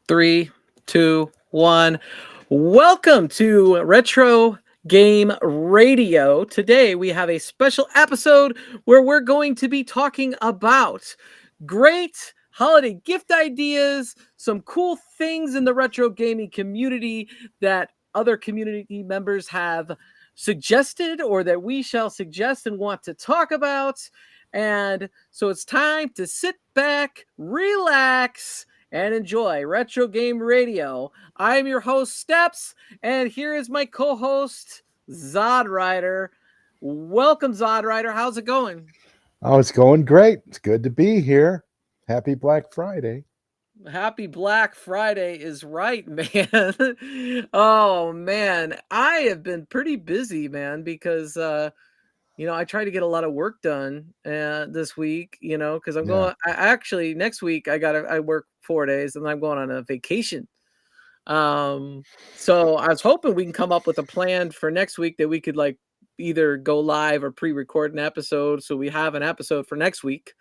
Three, two, one. Welcome to Retro Game Radio. Today we have a special episode where we're going to be talking about great holiday gift ideas, some cool things in the retro gaming community that other community members have suggested or that we shall suggest and want to talk about. And so it's time to sit back, relax, and enjoy Retro Game Radio. I am your host, Steps, and here is my co host, Zod Rider. Welcome, Zod Rider. How's it going? Oh, it's going great. It's good to be here. Happy Black Friday. Happy Black Friday is right, man. Oh, man. I have been pretty busy, man, because I try to get a lot of work done this week, because Yeah. I actually next week I work 4 days and I'm going on a vacation. So I was hoping we can come up with a plan for next week that we could like either go live or pre-record an episode so we have an episode for next week.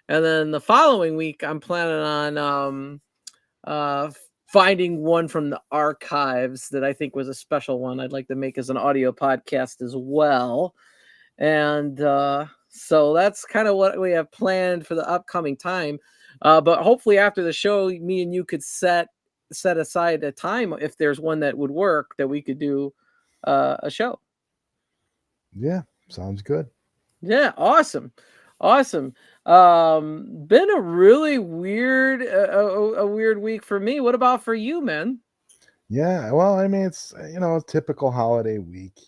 And then the following week I'm planning on uh finding one from the archives that I think was a special one I'd like to make as an audio podcast as well. And so that's kind of what we have planned for the upcoming time. But hopefully after the show, me and you could set aside a time if there's one that would work that we could do a show. Yeah. Sounds good. Yeah, awesome. Awesome. Been a really weird a weird week for me. What about for you, man? Yeah. Well, I mean, it's, a typical holiday week,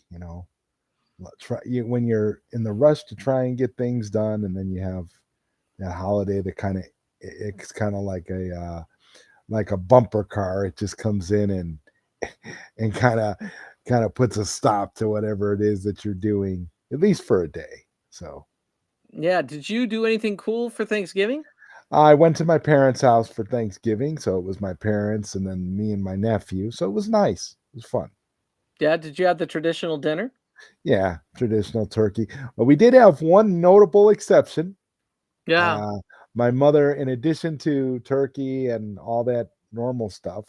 when you're in the rush to try and get things done. And then you have that holiday that it's kind of like a bumper car. It just comes in and kind of puts a stop to whatever it is that you're doing, at least for a day. So Yeah, did you do anything cool for Thanksgiving? I went to my parents' house for Thanksgiving, so it was my parents and then me and my nephew. So it was nice. It was fun. Yeah, did you have the traditional dinner? Yeah, traditional turkey. But we did have one notable exception. Yeah. Uh, my mother, in addition to turkey and all that normal stuff,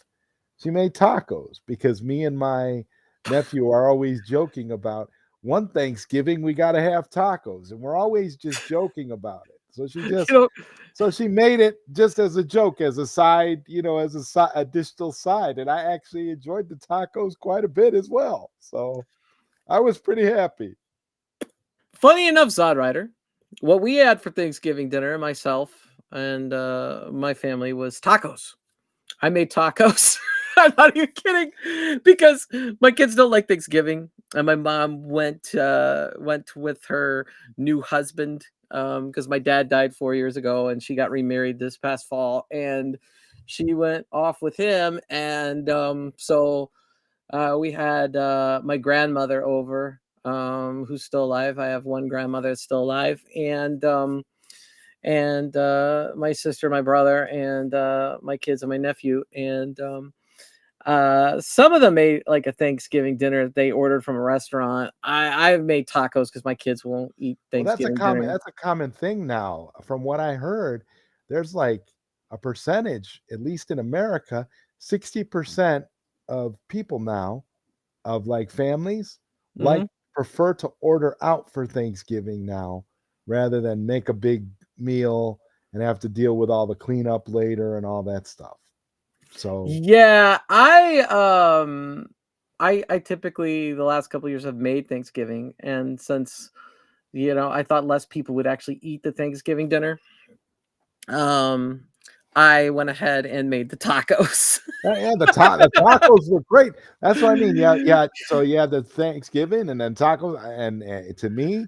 she made tacos because me and my nephew are always joking about one Thanksgiving we got to have tacos, and we're always just joking about it. So she You just know, So she made it just as a joke, as a side, as additional side, and I actually enjoyed the tacos quite a bit as well. So I was pretty happy. funny enough, Zod Rider, what we had for Thanksgiving dinner, myself and my family, was tacos. I made tacos. I'm not even kidding, because my kids don't like Thanksgiving, and my mom went with her new husband because my dad died 4 years ago, and she got remarried this past fall, and she went off with him, and so we had my grandmother over, who's still alive. I have one grandmother that's still alive, and my sister, my brother, and my kids and my nephew. And some of them made like a Thanksgiving dinner that they ordered from a restaurant. I've made tacos because my kids won't eat Well, Thanksgiving dinner. that's a common thing now. From what I heard, there's like a percentage, at least in America, 60% of people now, of like families, Hmm. prefer to order out for Thanksgiving now rather than make a big meal and have to deal with all the cleanup later and all that stuff. So Yeah, I typically the last couple of years have made Thanksgiving, and since I thought less people would actually eat the Thanksgiving dinner, um, I went ahead and made the tacos. yeah, the tacos were great. That's what I mean. Yeah, yeah. So you had the Thanksgiving and then tacos, and to me,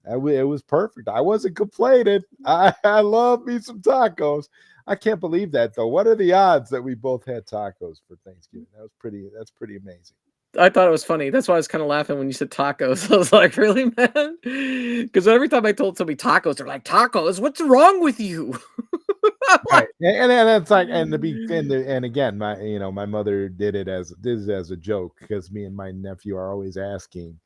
it was perfect. I wasn't complaining. I love me some tacos. I can't believe that though. What are the odds that we both had tacos for Thanksgiving? That's pretty amazing. I thought it was funny. That's why I was kind of laughing when you said tacos. I was like, really, man? Because every time I told somebody tacos, they're like, tacos? What's wrong with you? I'm Right. like, And it's like, and again, my mother did it as a joke because me and my nephew are always asking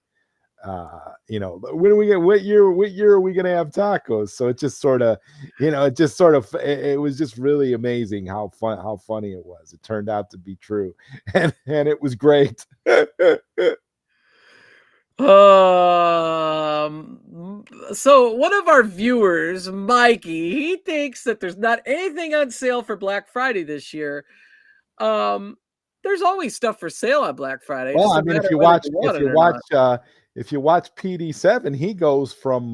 when do we get what year are we gonna have tacos? So it just sort of, it was just really amazing how funny it was. It turned out to be true, and it was great. So one of our viewers, Mikey, he thinks that there's not anything on sale for Black Friday this year. There's always stuff for sale on Black Friday. Well, I mean, if you watch PD7, he goes from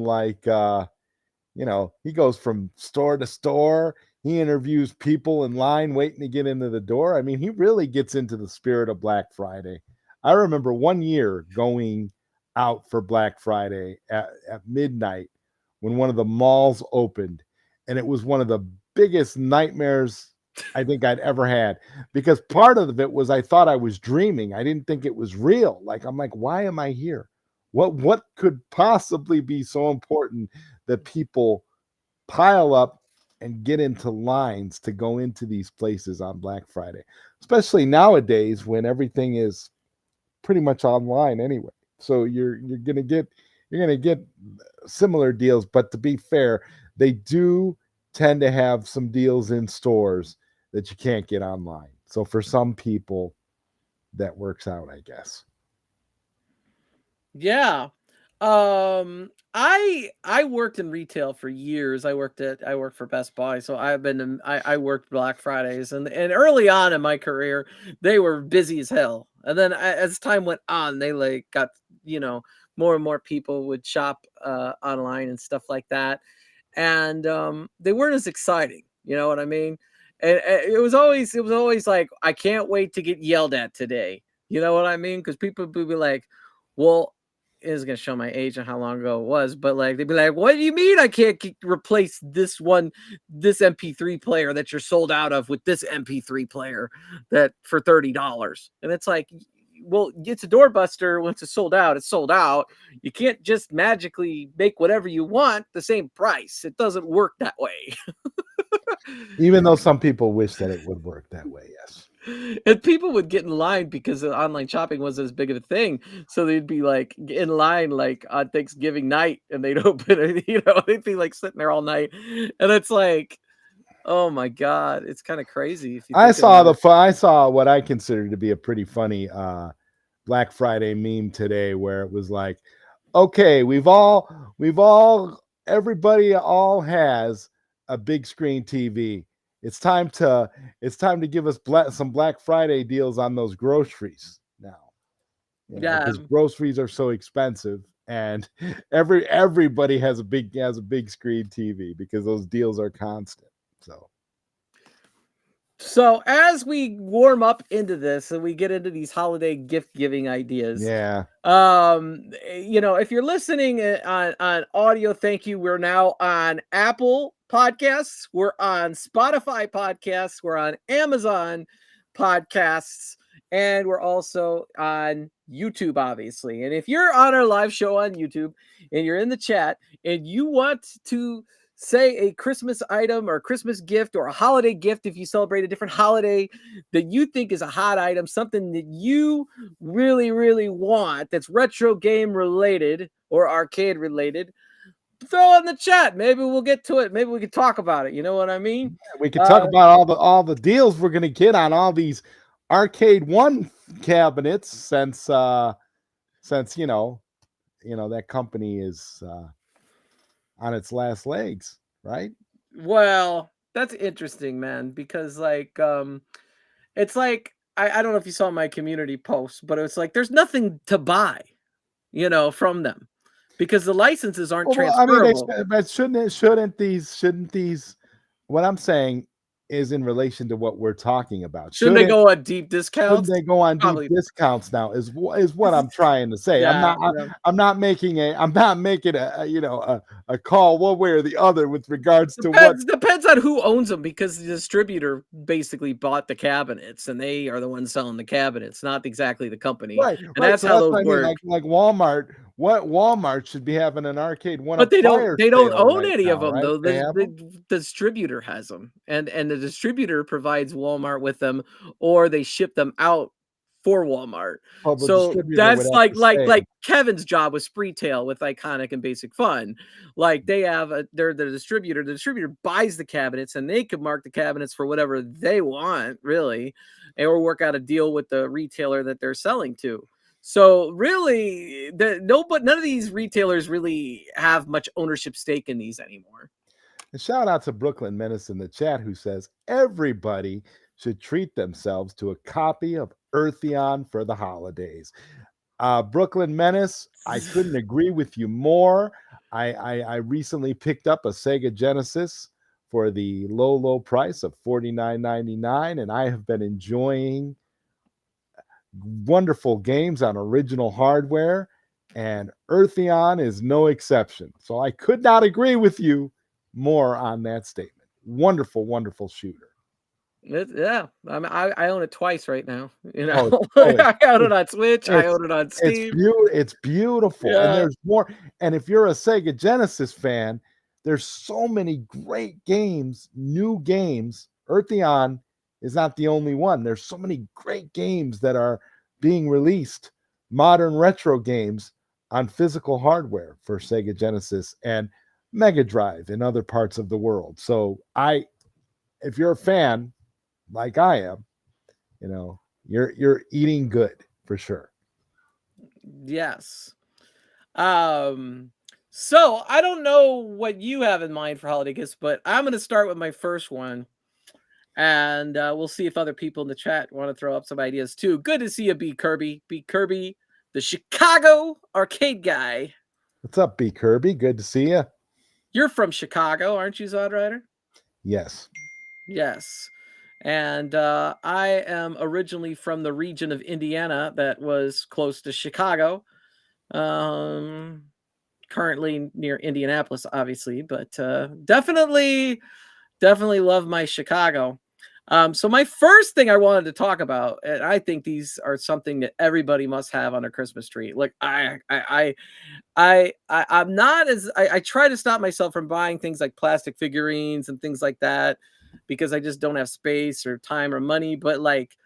he goes from store to store. He interviews people in line waiting to get into the door. I mean, he really gets into the spirit of Black Friday. I remember one year going out for Black Friday at midnight when one of the malls opened, and it was one of the biggest nightmares I think I'd ever had, because part of it was I thought I was dreaming. I didn't think it was real. I'm like, why am I here? What could possibly be so important that people pile up and get into lines to go into these places on Black Friday, especially nowadays when everything is pretty much online anyway. So you're gonna get similar deals, but to be fair, they do tend to have some deals in stores that you can't get online. So for some people, that works out, I guess. Yeah. I worked in retail for years. I worked for Best Buy, so I worked Black Fridays, and early on in my career, they were busy as hell. And then as time went on, they got, more and more people would shop online and stuff like that, and they weren't as exciting. You know what I mean? And it was always like, I can't wait to get yelled at today. You know what I mean? Because people would be like, well, is going to show my age and how long ago it was, but they'd be like, what do you mean I can't replace this MP3 player that you're sold out of with this MP3 player that for $30? And it's like, well, it's a doorbuster. Once it's sold out, it's sold out. You can't just magically make whatever you want the same price. It doesn't work that way. Even though some people wish that it would work that way, yes. And people would get in line because online shopping wasn't as big of a thing. So they'd be in line on Thanksgiving night, and they'd open it, they'd be sitting there all night. And it's like, oh my God, it's kind of crazy. I saw what I consider to be a pretty funny Black Friday meme today, where it was like, okay, everybody has a big screen TV. It's time to give us some Black Friday deals on those groceries now. Because groceries are so expensive, and everybody has a big screen TV because those deals are constant. So as we warm up into this and we get into these holiday gift giving ideas, if you're listening on audio, thank you. We're now on Apple Podcasts, we're on Spotify Podcasts, we're on Amazon Podcasts, and we're also on YouTube, obviously. And if you're on our live show on YouTube and you're in the chat and you want to say a Christmas item or a Christmas gift or a holiday gift, if you celebrate a different holiday that you think is a hot item, something that you really, really want that's retro game related or arcade related, throw in the chat. Maybe we'll get to it. Maybe we can talk about it. You know what I mean? We can talk about all the deals we're going to get on all these Arcade1 cabinets since that company is on its last legs, right? Well, that's interesting, man, because it's like, I don't know if you saw my community post, but it's like there's nothing to buy, from them, because the licenses aren't transferable. I mean, but shouldn't these? What I'm saying is in relation to what we're talking about. Shouldn't they go on deep discounts? Shouldn't they go on deep discounts now? Is what I'm trying to say. Yeah, I'm not making a call one way or the other with regards to what depends on who owns them, because the distributor basically bought the cabinets and they are the ones selling the cabinets, not exactly the company. Right, and that's how those work. Like Walmart. What Walmart should be having an Arcade1, but they don't own any of them, right? though. The distributor has them, and the distributor provides Walmart with them, or they ship them out for Walmart. Well, the So distributor would that's have to say. like Kevin's job with Spreetail with Iconic and Basic Fun. Like they have they're the distributor. The distributor buys the cabinets and they could mark the cabinets for whatever they want, really, or work out a deal with the retailer that they're selling to. So really, none of these retailers really have much ownership stake in these anymore. And shout out to Brooklyn Menace in the chat who says everybody should treat themselves to a copy of Eartheon for the holidays. Brooklyn Menace, I couldn't agree with you more. I recently picked up a Sega Genesis for the low price of $49.99, and I have been enjoying wonderful games on original hardware, and Eartheon is no exception. So I could not agree with you more on that statement. Wonderful, wonderful shooter. Yeah, I mean, I own it twice right now. You Oh, know, I own it on Switch. I own it on Steam. It's beautiful, and there's more. And if you're a Sega Genesis fan, there's so many great games, new games. Eartheon is not the only one. There's so many great games that are being released, modern retro games on physical hardware for Sega Genesis and Mega Drive in other parts of the world. So if you're a fan like I am, you know, you're eating good for sure. Yes. So I don't know what you have in mind for holiday gifts, but I'm going to start with my first one, and we'll see if other people in the chat want to throw up some ideas too. Good to see you, B Kirby. B Kirby, the Chicago arcade guy. What's up, B Kirby? Good to see you. You're from Chicago, aren't you, Zodrider? Yes. Yes. And I am originally from the region of Indiana that was close to Chicago. Currently near Indianapolis, obviously, but definitely love my Chicago. So my first thing I wanted to talk about, and I think these are something that everybody must have on their Christmas tree. Like I'm not as I try to stop myself from buying things like plastic figurines and things like that because I just don't have space or time or money. But like,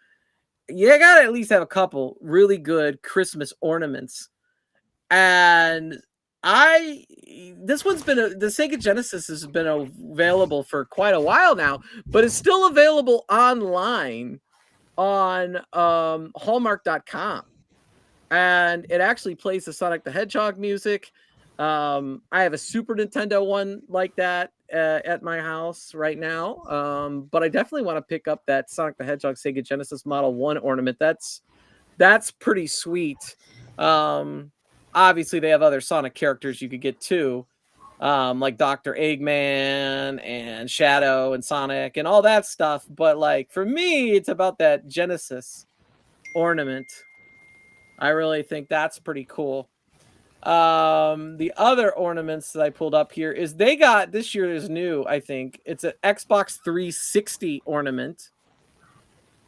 you gotta at least have a couple really good Christmas ornaments. And this one's been the Sega Genesis has been available for quite a while now, but it's still available online on Hallmark.com, and it actually plays the Sonic the Hedgehog music. I have a Super Nintendo one like that at my house right now, but I definitely want to pick up that Sonic the Hedgehog Sega Genesis Model 1 ornament. That's pretty sweet. Obviously, they have other Sonic characters you could get too, like Dr. Eggman and Shadow and Sonic and all that stuff. But like for me, it's about that Genesis ornament. I really think that's pretty cool. The other ornaments that I pulled up here is they got this year is new. I think it's an Xbox 360 ornament.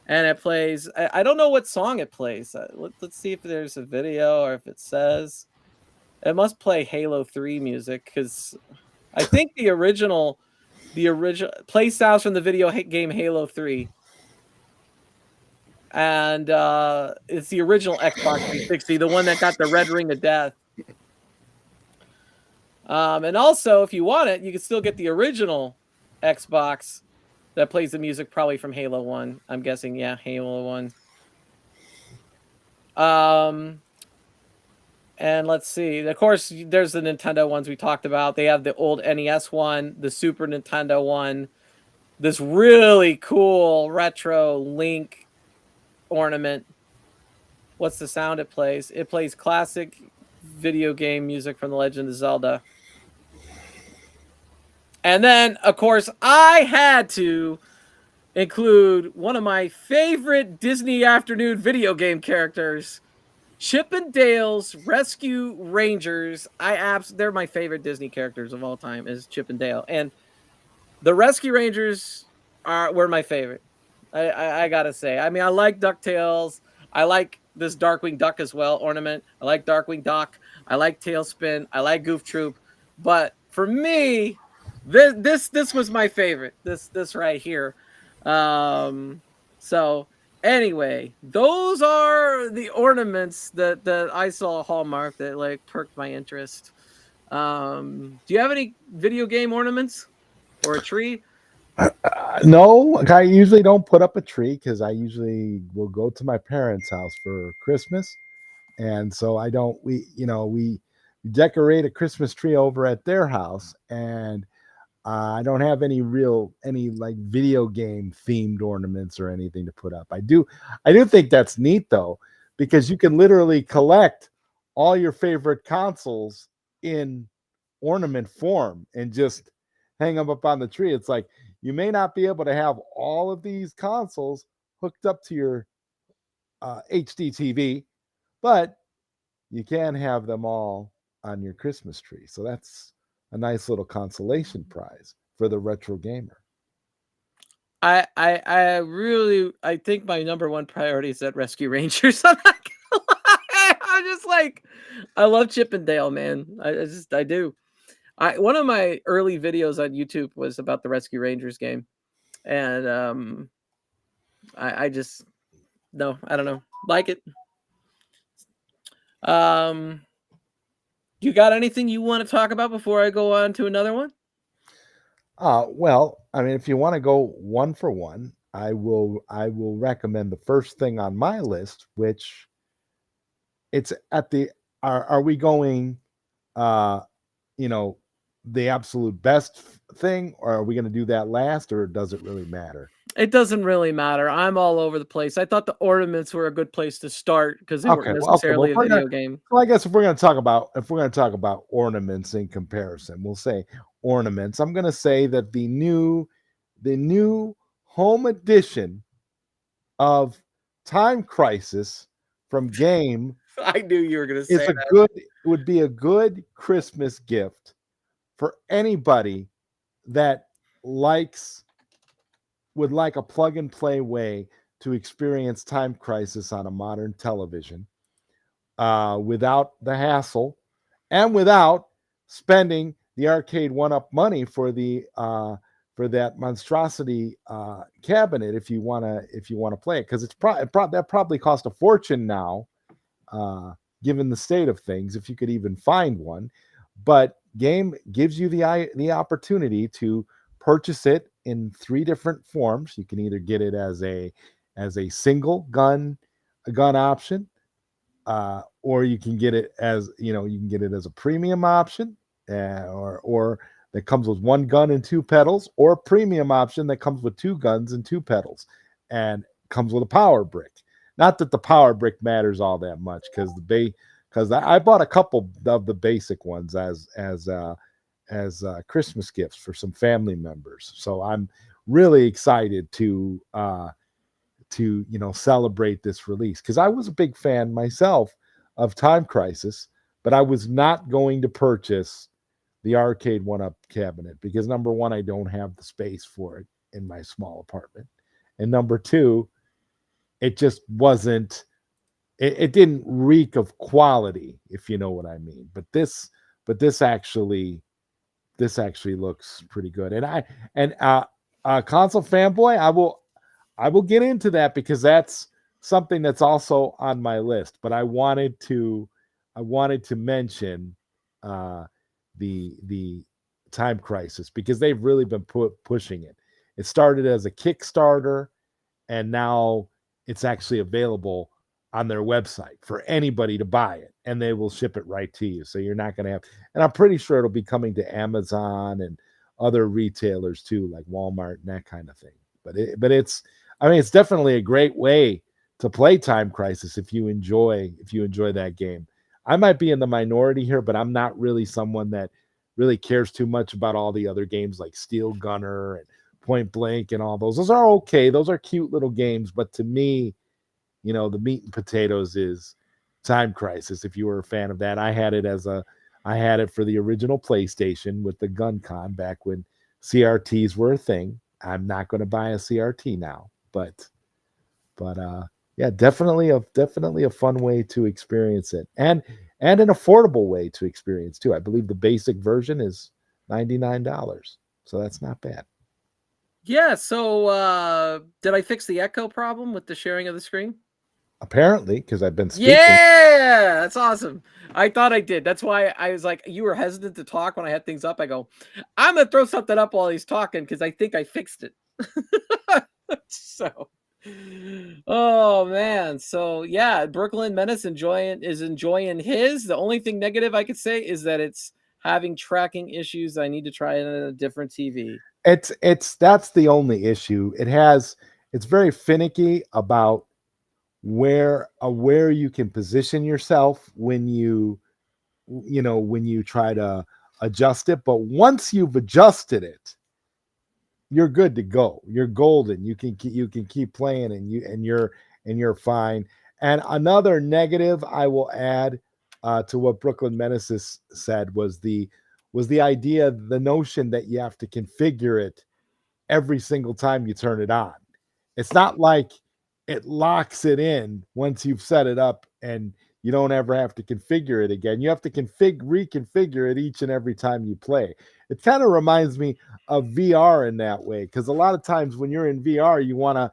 And it plays, I don't know what song it plays. Let's see if there's a video or if it says. It must play Halo 3 music because I think the original play sounds from the video game Halo 3. And it's the original Xbox 360, the one that got the red ring of death. And also, if you want it, you can still get the original Xbox that plays the music probably from Halo 1. I'm guessing, yeah, Halo 1. And let's see. Of course, there's the Nintendo ones we talked about. They have the old NES one, the Super Nintendo one, this really cool retro Link ornament. What's the sound it plays? It plays classic video game music from The Legend of Zelda. And then, of course, I had to include one of my favorite Disney Afternoon video game characters, Chip and Dale's Rescue Rangers. They're my favorite Disney characters of all time is Chip and Dale. And the Rescue Rangers were my favorite. I gotta say. I mean, I like DuckTales. I like this Darkwing Duck as well ornament. I like Darkwing Duck. I like Tailspin. I like Goof Troop. But for me, this was my favorite. This right here. So Anyway, those are the ornaments that I saw Hallmark that like perked my interest. Do you have any video game ornaments or a tree? No, I usually don't put up a tree because I usually will go to my parents' house for Christmas, and so I don't. We decorate a Christmas tree over at their house, and I don't have any like video game themed ornaments or anything to put up. I do think that's neat though, because you can literally collect all your favorite consoles in ornament form and just hang them up on the tree. It's like you may not be able to have all of these consoles hooked up to your HD TV, but you can have them all on your Christmas tree. So that's a nice little consolation prize for the retro gamer. I think my number one priority is that Rescue Rangers. I'm not gonna lie. I'm just like, I love Chip and Dale, man. I do. One of my early videos on YouTube was about the Rescue Rangers game, and I just no, I don't know, like it. Um, you got anything you want to talk about before I go on to another one? Well, I mean, if you want to go one for one, I will recommend the first thing on my list, which it's at the are we going uh you know the absolute best thing, or are we going to do that last, or does it really matter? It doesn't really matter. I'm all over the place. I thought the ornaments were a good place to start because they weren't Okay. Well, necessarily if a we're gonna, video game. well, I guess if we're going to talk about ornaments in comparison, we'll say ornaments. I'm going to say that the new home edition of Time Crisis from Game I knew you were gonna is say a that. good would be a good Christmas gift for anybody that likes would like a plug and play way to experience Time Crisis on a modern television, without the hassle and without spending the arcade one up money for that monstrosity cabinet if you want to play it, because that probably cost a fortune now, uh, given the state of things, if you could even find one. But Game gives you the opportunity to purchase it in three different forms. You can either get it as a single gun option, or you can get it as a premium option, or that comes with one gun and two pedals, or a premium option that comes with two guns and two pedals, and comes with a power brick. Not that the power brick matters all that much, because I bought a couple of the basic ones as Christmas gifts for some family members. So I'm really excited to celebrate this release, because I was a big fan myself of Time Crisis, but I was not going to purchase the arcade one up cabinet because, number one, I don't have the space for it in my small apartment, and number two, it just wasn't it didn't reek of quality, if you know what I mean. But this actually looks pretty good, and console fanboy, I will get into that because that's something that's also on my list. But I wanted to mention uh, the Time Crisis because they've really been pushing it. It started as a Kickstarter, and now it's actually available on their website for anybody to buy it, and they will ship it right to you. So you're not going to have, and I'm pretty sure it'll be coming to Amazon and other retailers too, like Walmart and that kind of thing. It's definitely a great way to play Time Crisis if you enjoy that game. I might be in the minority here, but I'm not really someone that really cares too much about all the other games like Steel Gunner and Point Blank and all those. Those are okay. Those are cute little games, but to me, the meat and potatoes is Time Crisis. If you were a fan of that, I had it for the original PlayStation with the Gun Con back when CRTs were a thing. I'm not going to buy a CRT now, but yeah, definitely a fun way to experience it, and an affordable way to experience too. I believe the basic version is $99, so that's not bad. Yeah, so did I fix the echo problem with the sharing of the screen? Apparently, because I've been speaking. Yeah, that's awesome. I thought I did. That's why I was like, you were hesitant to talk when I had things up. I go, I'm gonna throw something up while he's talking because I think I fixed it. So, oh man. So yeah, Brooklyn Menace enjoying his. The only thing negative I could say is that it's having tracking issues. I need to try it on a different TV. It's that's the only issue. It's very finicky about where you can position yourself when when you try to adjust it. But once you've adjusted it, you're good to go. You're golden. You can keep playing, and you're fine. And another negative I will add to what Brooklyn Menaces said was the idea, the notion that you have to configure it every single time you turn it on. It's not like it locks it in once you've set it up and you don't ever have to configure it again. You have to reconfigure it each and every time you play. It kind of reminds me of VR in that way, because a lot of times when you're in VR, you want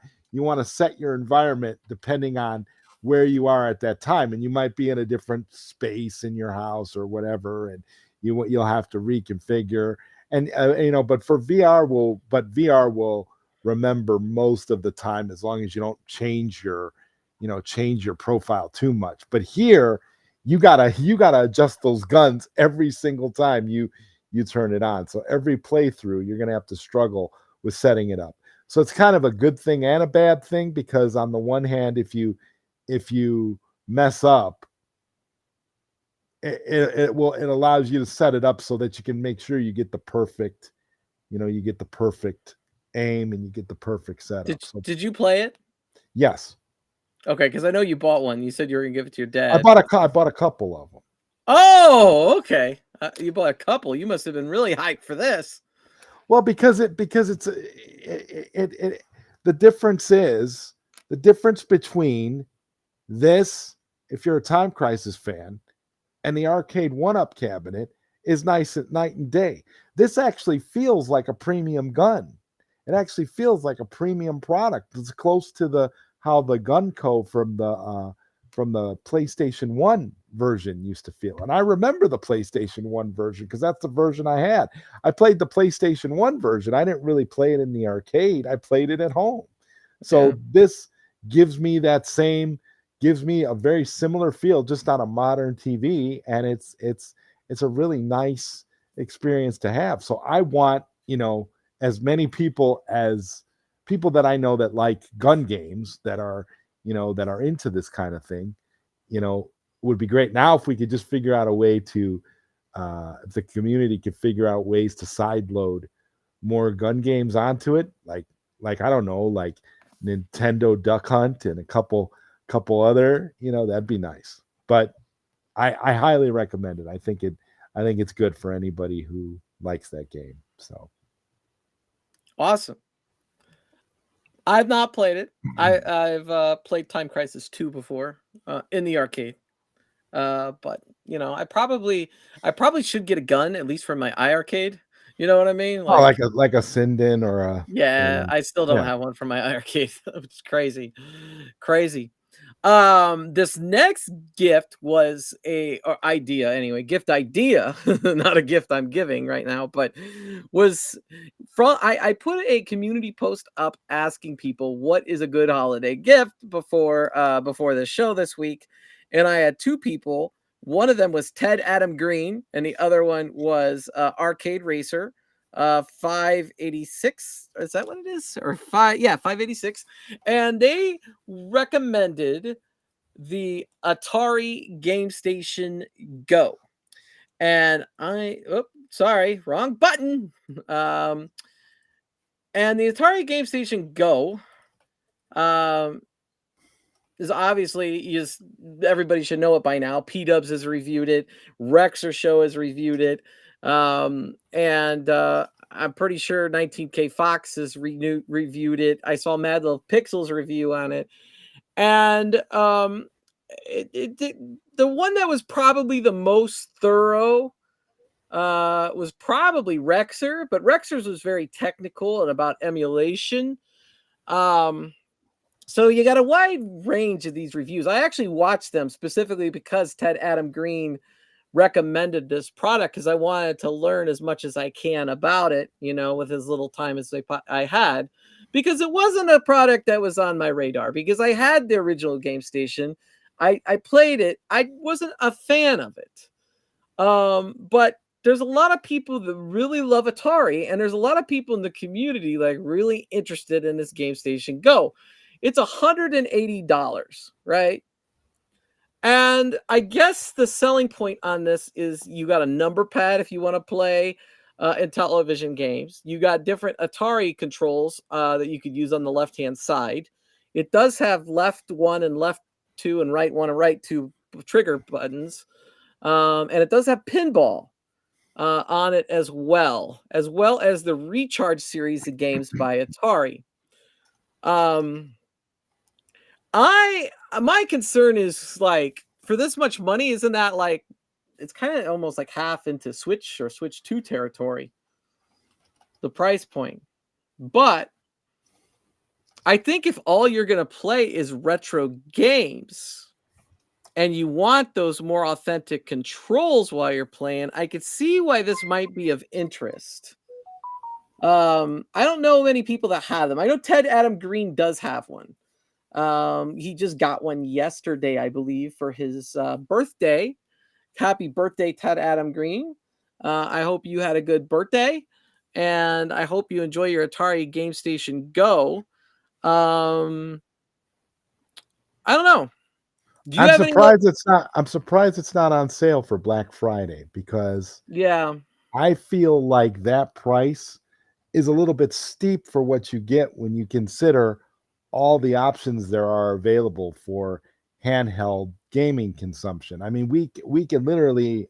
to set your environment depending on where you are at that time, and you might be in a different space in your house or whatever, and you'll have to reconfigure. And but VR will remember most of the time, as long as you don't change your profile too much. But here you gotta adjust those guns every single time you turn it on. So every playthrough you're gonna have to struggle with setting it up. So it's kind of a good thing and a bad thing, because on the one hand, if you mess up, it allows you to set it up so that you can make sure you get the perfect, you get the perfect aim and you get the perfect setup. So Did you play it? yes, Okay, because I know you bought one. You said you were gonna give it to your dad. I bought a couple of them. Oh, okay. You bought a couple. You must have been really hyped for this. Well, because the difference is the difference between this, if you're a Time Crisis fan, and the arcade one-up cabinet is nice at night and day. This actually feels like a premium gun. It actually feels like a premium product. It's close to the how the Gunco from the PlayStation 1 version used to feel. And I remember the PlayStation 1 version because that's the version I had. I played the PlayStation 1 version. I didn't really play it in the arcade. I played it at home. Yeah. So this gives me that same gives me a very similar feel, just on a modern TV, and it's a really nice experience to have. So I want, as many people that I know that like gun games, that are into this kind of thing, would be great. Now if we could just figure out a way to if the community could figure out ways to side load more gun games onto it, like I don't know, like Nintendo Duck Hunt and a couple other, that'd be nice. But I highly recommend it. I think it's good for anybody who likes that game. So Awesome. I've not played it. I've played Time Crisis 2 before in the arcade. But I probably should get a gun at least for my iArcade. You know what I mean? oh, Like, like a Sinden or a yeah, I still don't yeah. have one for my iArcade. It's crazy. Crazy. This next gift was a or idea anyway, gift idea, not a gift I'm giving right now, but was from I put a community post up asking people what is a good holiday gift before the show this week. And I had two people. One of them was Ted Adam Green, and the other one was Arcade Racer. 586, is that what it is? Or 586. And they recommended the Atari Game Station Go. And sorry, wrong button. Um, and the Atari Game Station Go is obviously everybody should know it by now. P Dubs has reviewed it, Rexer Show has reviewed it, and I'm pretty sure 19K Fox has reviewed it. I saw Mad Little Pixels review on it, and the one that was probably the most thorough was probably Rexer, but Rexer's was very technical and about emulation. So you got a wide range of these reviews. I actually watched them specifically because Ted Adam Green recommended this product because I wanted to learn as much as I can about it, with as little time as I had, because it wasn't a product that was on my radar because I had the original Game Station. I played it. I wasn't a fan of it. But there's a lot of people that really love Atari, and there's a lot of people in the community like really interested in this Game Station Go. It's $180, right? And I guess the selling point on this is you got a number pad if you want to play Intellivision games. You got different Atari controls that you could use on the left-hand side. It does have left one and left two and right one and right two trigger buttons. And it does have pinball on it as well as the Recharge series of games by Atari. My concern is like for this much money, isn't that like it's kind of almost like half into Switch or Switch 2 territory, the price point. But I think if all you're going to play is retro games and you want those more authentic controls while you're playing, I could see why this might be of interest. I don't know many people that have them. I know Ted Adam Green does have one. He just got one yesterday, I believe, for his birthday. Happy birthday, Ted Adam Green. I hope you had a good birthday, and I hope you enjoy your Atari Game Station Go. I don't know. I'm surprised it's not on sale for Black Friday because yeah, I feel like that price is a little bit steep for what you get when you consider all the options there are available for handheld gaming consumption. I mean, we can literally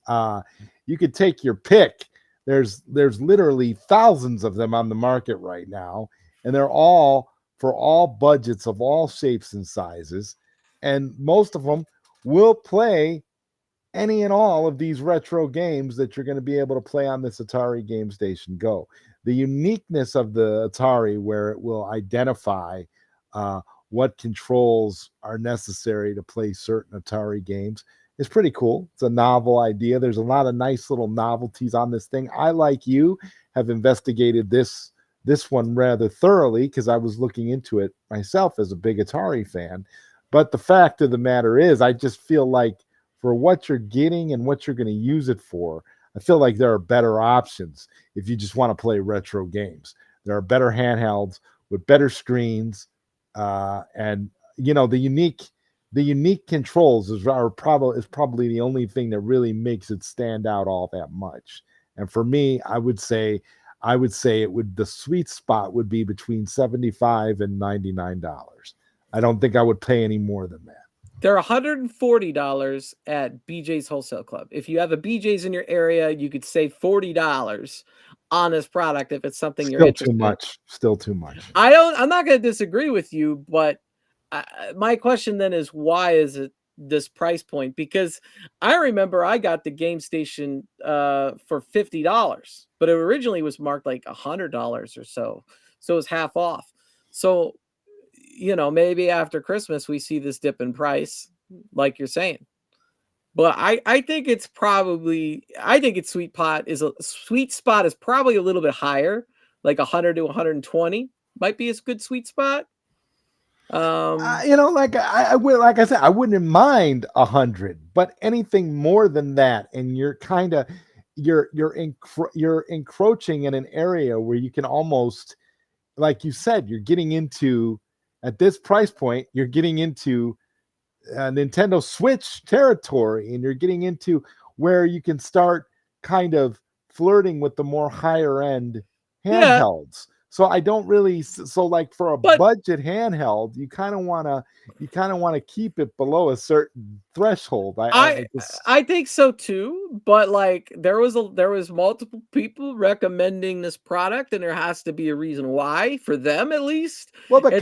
you could take your pick. There's literally thousands of them on the market right now, and they're all for all budgets of all shapes and sizes, and most of them will play any and all of these retro games that you're going to be able to play on this Atari Game Station Go. The uniqueness of the Atari, where it will identify what controls are necessary to play certain Atari games, is pretty cool. It's a novel idea. There's a lot of nice little novelties on this thing. I, like you, have investigated this one rather thoroughly because I was looking into it myself as a big Atari fan. But the fact of the matter is, I just feel like for what you're getting and what you're going to use it for, I feel like there are better options if you just want to play retro games. There are better handhelds with better screens, and the unique controls is probably the only thing that really makes it stand out all that much. And for me, I would say the sweet spot would be between $75 and $99. I don't think I would pay any more than that. They're $140 at BJ's Wholesale Club. If you have a BJ's in your area, you could save $40 on this product if it's something you're interested in. Still too much. I'm not going to disagree with you, but my question then is, why is it this price point? Because I remember I got the Game Station for $50, but it originally was marked like $100 or so. So it was half off. So, maybe after Christmas, we see this dip in price, like you're saying. But I think its sweet spot is probably a little bit higher, like 100 to 120 might be a good sweet spot. Like I said, I wouldn't mind 100, but anything more than that, and you're kind of you're encroaching in an area where you can almost, like you said, you're getting into, at this price point, you're getting into Nintendo Switch territory, and you're getting into where you can start kind of flirting with the more higher end handhelds. Yeah. So I don't really, like for a budget handheld, you kind of want to keep it below a certain threshold. I think so too, but like there was multiple people recommending this product, and there has to be a reason why, for them at least. Well, the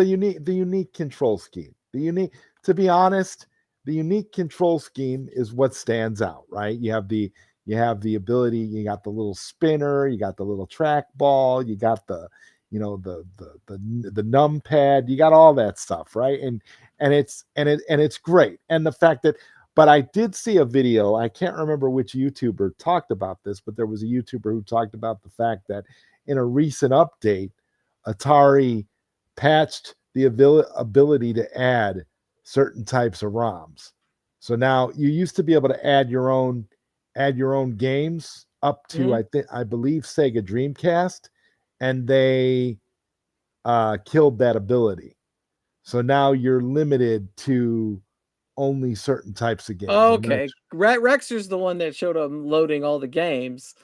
unique control scheme. To be honest, the unique control scheme is what stands out, right? You have the You have the ability, you got the little spinner, you got the little trackball, you got the, the num pad, you got all that stuff, right? And it's great. And the fact that, but I did see a video, I can't remember which YouTuber talked about this, but there was a YouTuber who talked about the fact that in a recent update, Atari patched the ability to add certain types of ROMs. So now you used to be able to add your own games up to I believe Sega Dreamcast, and they killed that ability. So now you're limited to only certain types of games. Okay, Rexer's the one that showed him loading all the games,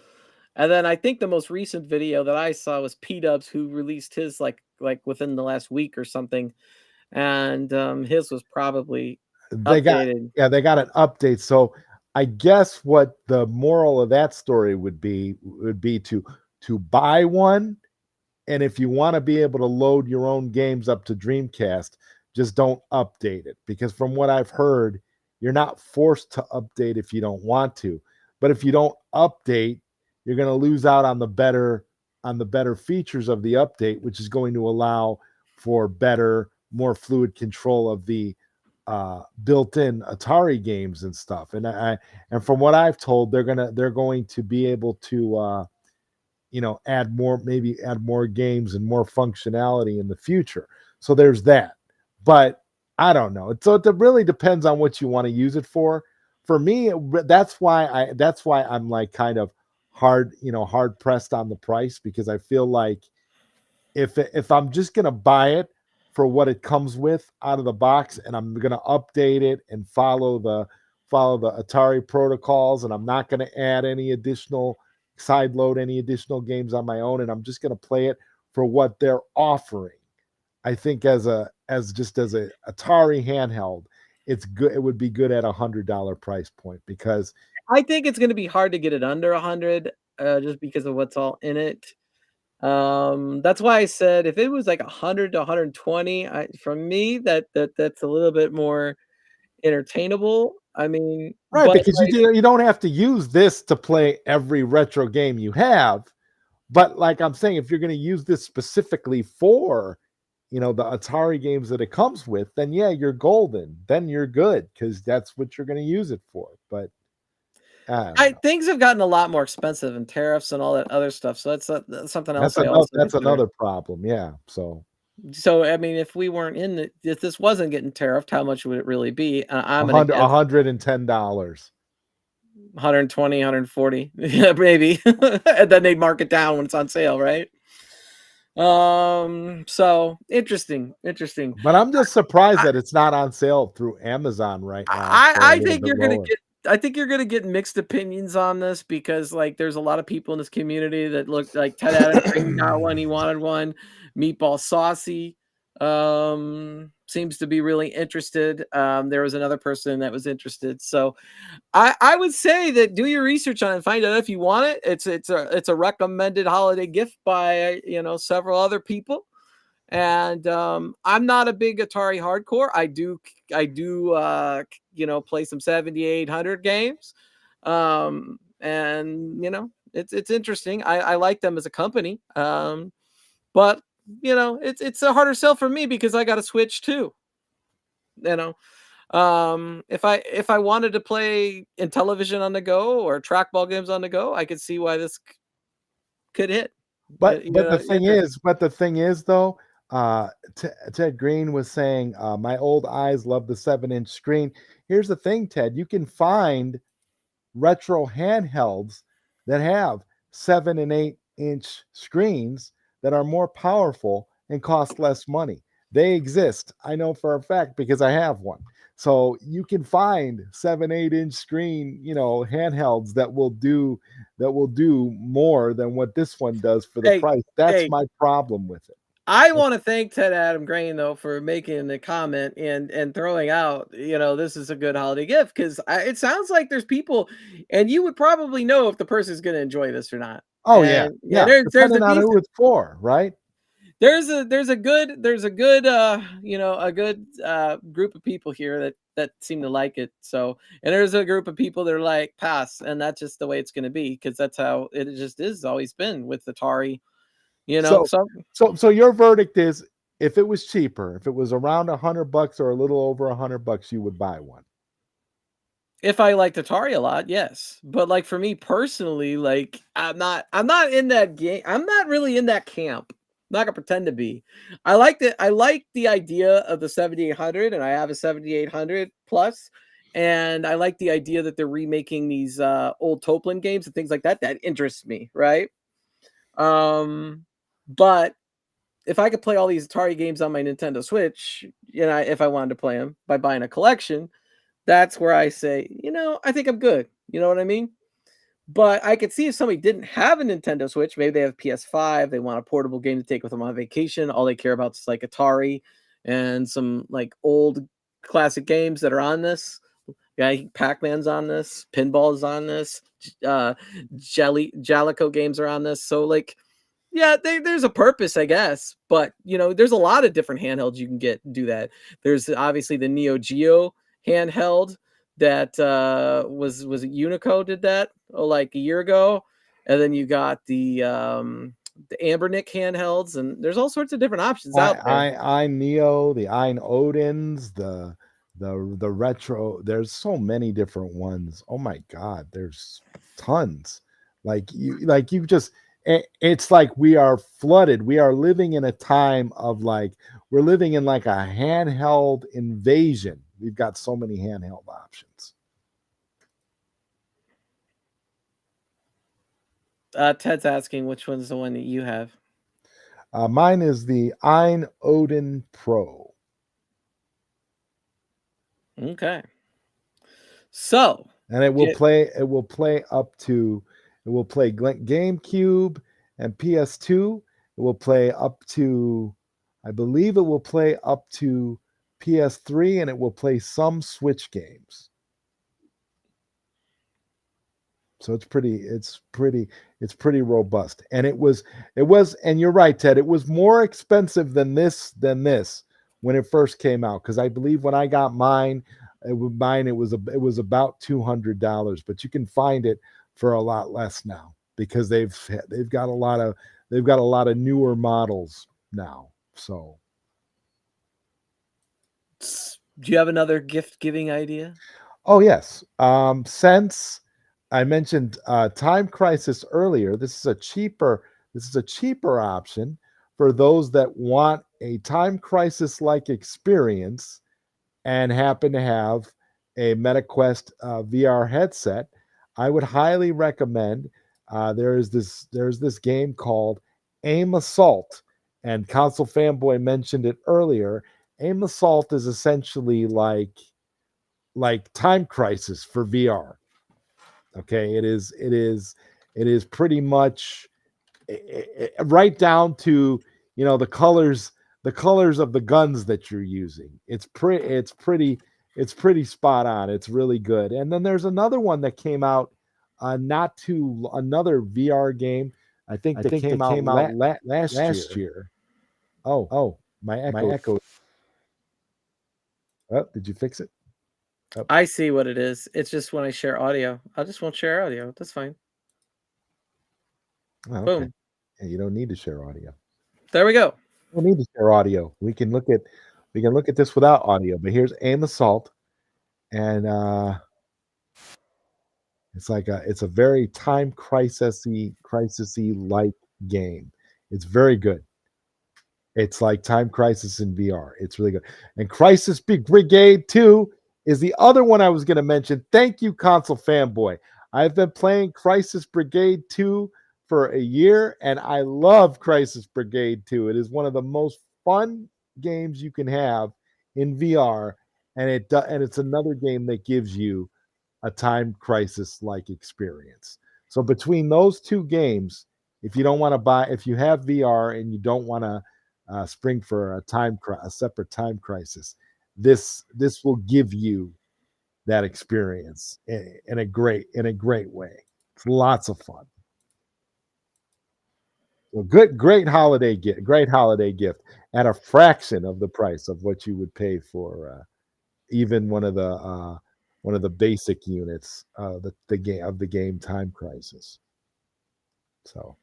and then I think the most recent video that I saw was P-Dubs, who released his like within the last week or something, and his was probably they updated. they got an update. So I guess what the moral of that story would be to buy one, and if you want to be able to load your own games up to Dreamcast, just don't update it, because from what I've heard, you're not forced to update if you don't want to. But if you don't update, you're going to lose out on the better features of the update, which is going to allow for better, more fluid control of the built-in Atari games and stuff. And from what I've told, they're going to be able to add more games and more functionality in the future. So there's that. But I don't know. So it really depends on what you want to use it for. For me, that's why I'm like kind of hard pressed on the price, because I feel like if I'm just gonna buy it for what it comes with out of the box, and I'm gonna update it and follow the Atari protocols, and I'm not gonna add any additional sideload any additional games on my own, and I'm just gonna play it for what they're offering. I think as a Atari handheld, it's good. It would be good at $100 price point, because I think it's going to be hard to get it under 100, just because of what's all in it. That's why I said if it was like 100 to 120, for me that's a little bit more entertainable. I mean, right, but because you don't have to use this to play every retro game you have. But like I'm saying, if you're going to use this specifically for the Atari games that it comes with, then yeah, you're golden. Then you're good, because that's what you're going to use it for. But things have gotten a lot more expensive, and tariffs and all that other stuff. So that's something else. That's another problem. Yeah. So I mean, if we weren't if this wasn't getting tariffed, how much would it really be? I'm $110. $120, 140, yeah, maybe. And then they mark it down when it's on sale, right? So interesting. But I'm just surprised that it's not on sale through Amazon right now. I think you're gonna get mixed opinions on this, because like there's a lot of people in this community that look like Ted Adams got one, he wanted one. Meatball Saucy seems to be really interested. There was another person that was interested. So I would say that do your research on it and find out if you want it. It's a recommended holiday gift by several other people. And I'm not a big Atari hardcore. I do play some 7800 games. And it's interesting. I like them as a company. But it's a harder sell for me, because I got to switch too. If I wanted to play in television on the go or trackball games on the go, I could see why this could hit. But the thing is though, Ted Green was saying, my old eyes love the 7-inch screen. Here's the thing, Ted, you can find retro handhelds that have 7 and 8-inch screens that are more powerful and cost less money. They exist. I know for a fact, because I have one. So you can find 7, 8-inch screen, handhelds that will do more than what this one does for the price. That's my problem with it. I want to thank Ted Adam Grain though for making the comment and throwing out, this is a good holiday gift, because it sounds like there's people, and you would probably know if the person's going to enjoy this or not. Oh, yeah. Depending on who it's for, right? there's a good a good group of people here that seem to like it. So, and there's a group of people that are like pass, and that's just the way it's going to be because that's how it just is always been with Atari. So, So so your verdict is, if it was cheaper, if it was around $100 or a little over $100, you would buy one. if I liked Atari a lot, yes. But like for me personally, like I'm not in that game. I'm not really in that camp. I'm not gonna pretend to be. I like the idea of the 7800, and I have a 7800 plus. And I like the idea that they're remaking these old Toplin games and things like that. That interests me, right? Um, but if I could play all these Atari games on my Nintendo Switch, if I wanted to play them by buying a collection, that's where I say, I think I'm good. You know what I mean? But I could see if somebody didn't have a Nintendo Switch, maybe they have PS5, they want a portable game to take with them on vacation. All they care about is like Atari and some like old classic games that are on this. Yeah, Pac-Man's on this, Pinball is on this, Jellico games are on this. So like, yeah, there's a purpose, I guess. But there's a lot of different handhelds you can do that. There's obviously the Neo Geo handheld that was it Unico did that like a year ago, and then you got the Ambernick handhelds, and there's all sorts of different options out there. I Neo, the Ein Odins, the retro. There's so many different ones. Oh my God, there's tons. You just. It's like we are flooded. We are living in a time of we're living in like a handheld invasion. We've got so many handheld options. Ted's asking which one's the one that you have. Mine is the Ein Odin Pro. Okay. So, and it will play. It will play up to. It will play GameCube and PS2. It will play up to. I believe it will play up to PS3, and it will play some Switch games. So it's pretty robust. And it was, and you're right, Ted, it was more expensive than this when it first came out. Because I believe when I got mine, it was about $200, but you can find it for a lot less now because they've got a lot of newer models now. So, do you have another gift giving idea? Oh yes, since I mentioned Time Crisis earlier, this is a cheaper option for those that want a Time Crisis like experience and happen to have a MetaQuest VR headset. I would highly recommend. There's this game called Aim Assault, and Console Fanboy mentioned it earlier. Aim Assault is essentially like Time Crisis for VR. Okay, it is pretty much right down to the colors of the guns that you're using. It's pretty spot on. It's really good. And then there's another one that came out another VR game. I think that came out last year. Oh, my echo. Oh, did you fix it? Oh. I see what it is. It's just when I share audio. I just won't share audio. That's fine. Oh, okay. Boom. Yeah, you don't need to share audio. There we go. We don't need to share audio. We can look at this without audio. But here's Aim Assault, and it's a very Time Crisis-y like game. It's very good. It's like Time Crisis in VR. It's really good. And Crisis Brigade 2 is the other one I was going to mention. Thank you, Console Fanboy. I've been playing Crisis Brigade 2 for a year, and I love Crisis Brigade 2. It is one of the most fun games you can have in VR, and it's another game that gives you a Time Crisis-like experience. So between those two games, if you have VR and you don't want to spring for a separate Time Crisis, this will give you that experience in a great way. It's lots of fun. So good, great holiday gift, great holiday gift at a fraction of the price of what you would pay for even one of the basic units the game of the game Time Crisis. So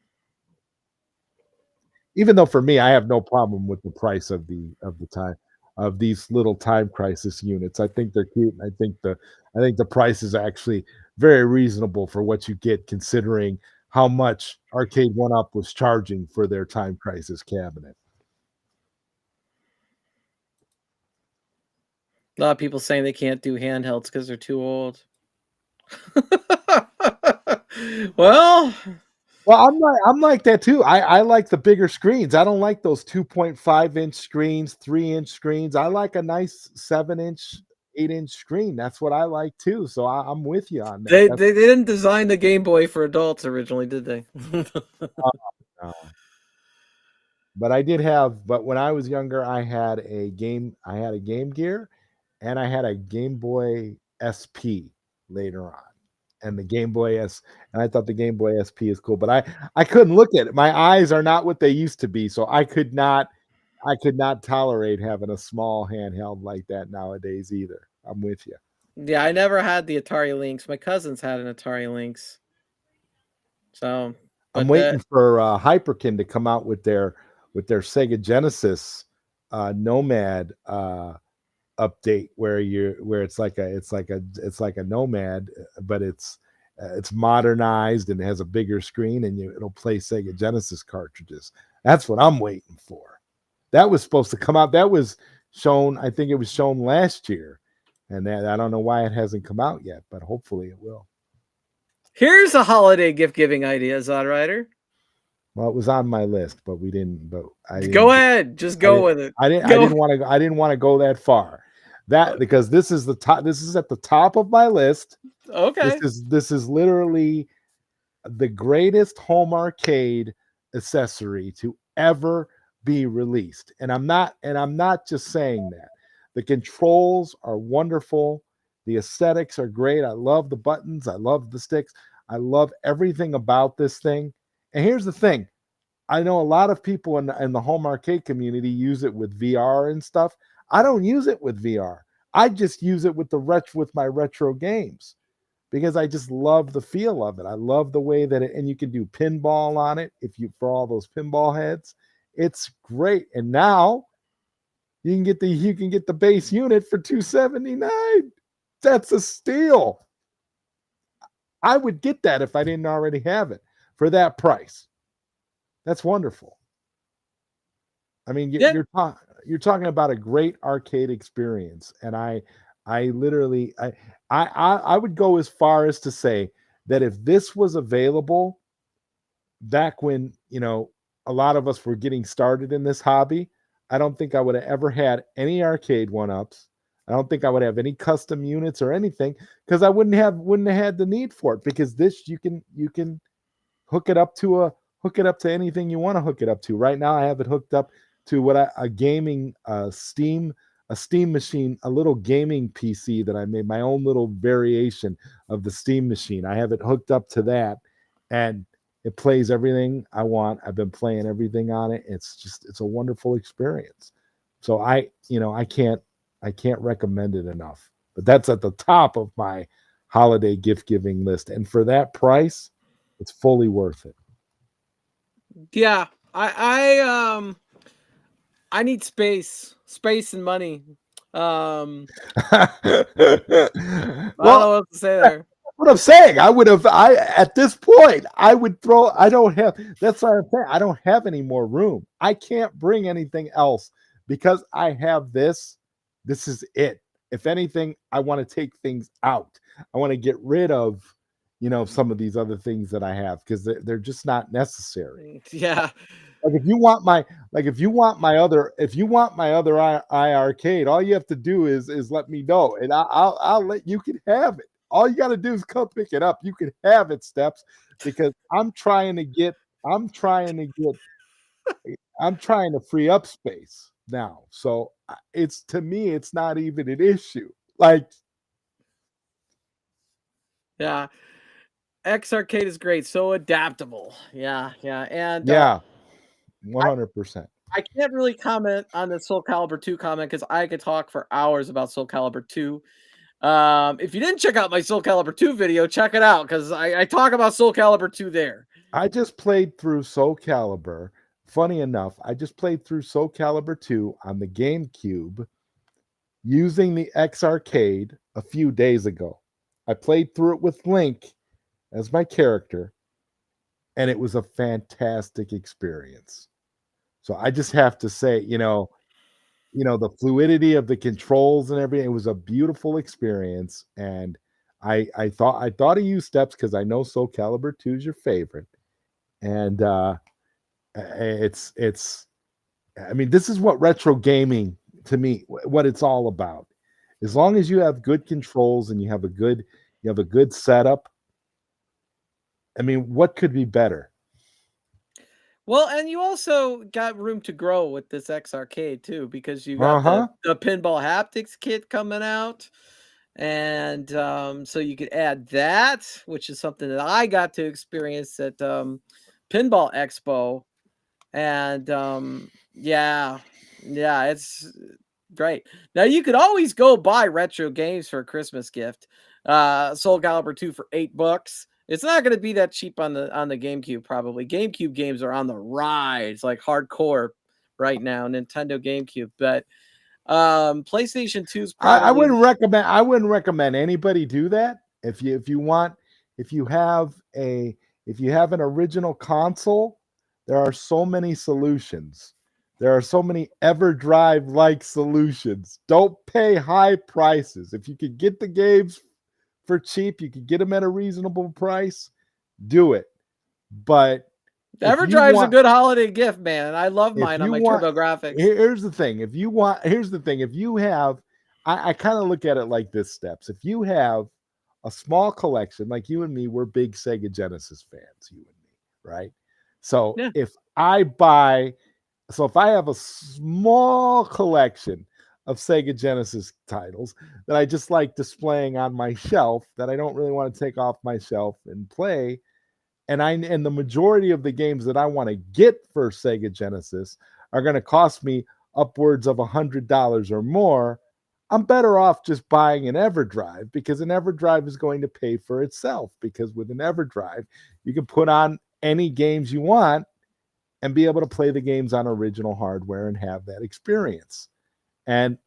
even though for me, I have no problem with the price of the time of these little Time Crisis units. I think they're cute. And I think the price is actually very reasonable for what you get, considering how much Arcade One Up was charging for their Time Crisis cabinet. A lot of people saying they can't do handhelds because they're too old. Well, Well, I'm like that too. I like the bigger screens. I don't like those 2.5-inch screens, 3-inch screens. I like a nice 7-inch, 8-inch screen. That's what I like too. So I'm with you on that. they didn't design the Game Boy for adults originally, did they? No. But I did have. But when I was younger, I had a Game Gear, and I had a Game Boy SP later on. And the Game Boy S, and I thought the Game Boy SP is cool, but I couldn't look at it. My eyes are not what they used to be, so I could not tolerate having a small handheld like that nowadays either. I'm with you. Yeah, I never had the Atari Lynx. My cousins had an Atari Lynx. So, I'm but waiting for Hyperkin to come out with their Sega Genesis Nomad update where it's like a Nomad, but it's modernized and has a bigger screen, and it'll play Sega Genesis cartridges. That's what I'm waiting for. That was supposed to come out. That was shown. I think it was shown last year, and that I don't know why it hasn't come out yet, but hopefully it will. here's a holiday gift giving idea, Zodrider. Well, it was on my list, but we didn't. But I didn't. Go ahead, just go with it. I didn't want to. I didn't want to go that far. That because this is the top. This is at the top of my list. Okay. This is literally the greatest home arcade accessory to ever be released. And I'm not just saying that. The controls are wonderful. The aesthetics are great. I love the buttons. I love the sticks. I love everything about this thing. And here's the thing. I know a lot of people in the home arcade community use it with VR and stuff. I don't use it with VR. I just use it with my retro games because I just love the feel of it. I love the way that and you can do pinball on it for all those pinball heads. It's great. And now you can get the base unit for $279. That's a steal. I would get that if I didn't already have it for that price. That's wonderful. I mean, you're talking about a great arcade experience, and I literally I would go as far as to say that if this was available back when a lot of us were getting started in this hobby, I don't think I would have ever had any arcade one-ups. I don't think I would have any custom units or anything because I wouldn't have had the need for it because this you can hook it up to anything you want to hook it up to. Right now I have it hooked up to a gaming Steam machine, a little gaming PC that I made, my own little variation of the Steam machine. I have it hooked up to that, and it plays everything I want. I've been playing everything on it. It's a wonderful experience. So I can't recommend it enough. But that's at the top of my holiday gift giving list, and for that price, it's fully worth it. Yeah, I need space and money. I don't know what to say there. What I'm saying, at this point, I would throw. I don't have. That's what I'm saying. I don't have any more room. I can't bring anything else because I have this. This is it. If anything, I want to take things out. I want to get rid of, some of these other things that I have because they're just not necessary. Yeah. Like if you want my other I arcade, all you have to do is let me know, and I'll let you can have it. All you got to do is come pick it up. You can have it, Steps, because I'm trying to free up space now. So to me, it's not even an issue. Like, yeah. X Arcade is great, so adaptable. Yeah, and yeah. 100%. I can't really comment on the Soul Calibur 2 comment because I could talk for hours about Soul Calibur 2. If you didn't check out my Soul Calibur 2 video, check it out because I talk about Soul Calibur 2 there. I just played through Soul Calibur. Funny enough, I just played through Soul Calibur 2 on the GameCube using the X Arcade a few days ago. I played through it with Link as my character, and it was a fantastic experience. So I just have to say, the fluidity of the controls and everything, it was a beautiful experience. And I thought of you, Steps, because I know Soul Calibur 2 is your favorite. And it's I mean, this is what retro gaming to me, what it's all about. As long as you have good controls and you have a good setup, I mean, what could be better? Well, and you also got room to grow with this X Arcade too, because you got Uh-huh. the pinball haptics kit coming out. And so you could add that, which is something that I got to experience at Pinball Expo. And yeah, it's great. Now you could always go buy retro games for a Christmas gift. Soul Calibur 2 for $8. It's not going to be that cheap on the GameCube. Probably GameCube games are on the rise, like hardcore right now. Nintendo GameCube, but PlayStation 2 is I probably. wouldn't recommend anybody do that. If you have an original console, there are so many solutions. There are so many EverDrive like solutions. Don't pay high prices. If you could get the games for cheap, you could get them at a reasonable price, do it. But EverDrive's a good holiday gift, man. I love mine on my TurboGrafx. Here's the thing. If you have, I kind of look at it like this, Steps. If you have a small collection, like you and me, we're big Sega Genesis fans, you and me, right? So Yeah. if I have a small collection of Sega Genesis titles that I just like displaying on my shelf that I don't really want to take off my shelf and play, and the majority of the games that I want to get for Sega Genesis are going to cost me upwards of $100 or more, I'm better off just buying an EverDrive, because an EverDrive is going to pay for itself, because with an EverDrive, you can put on any games you want and be able to play the games on original hardware and have that experience. And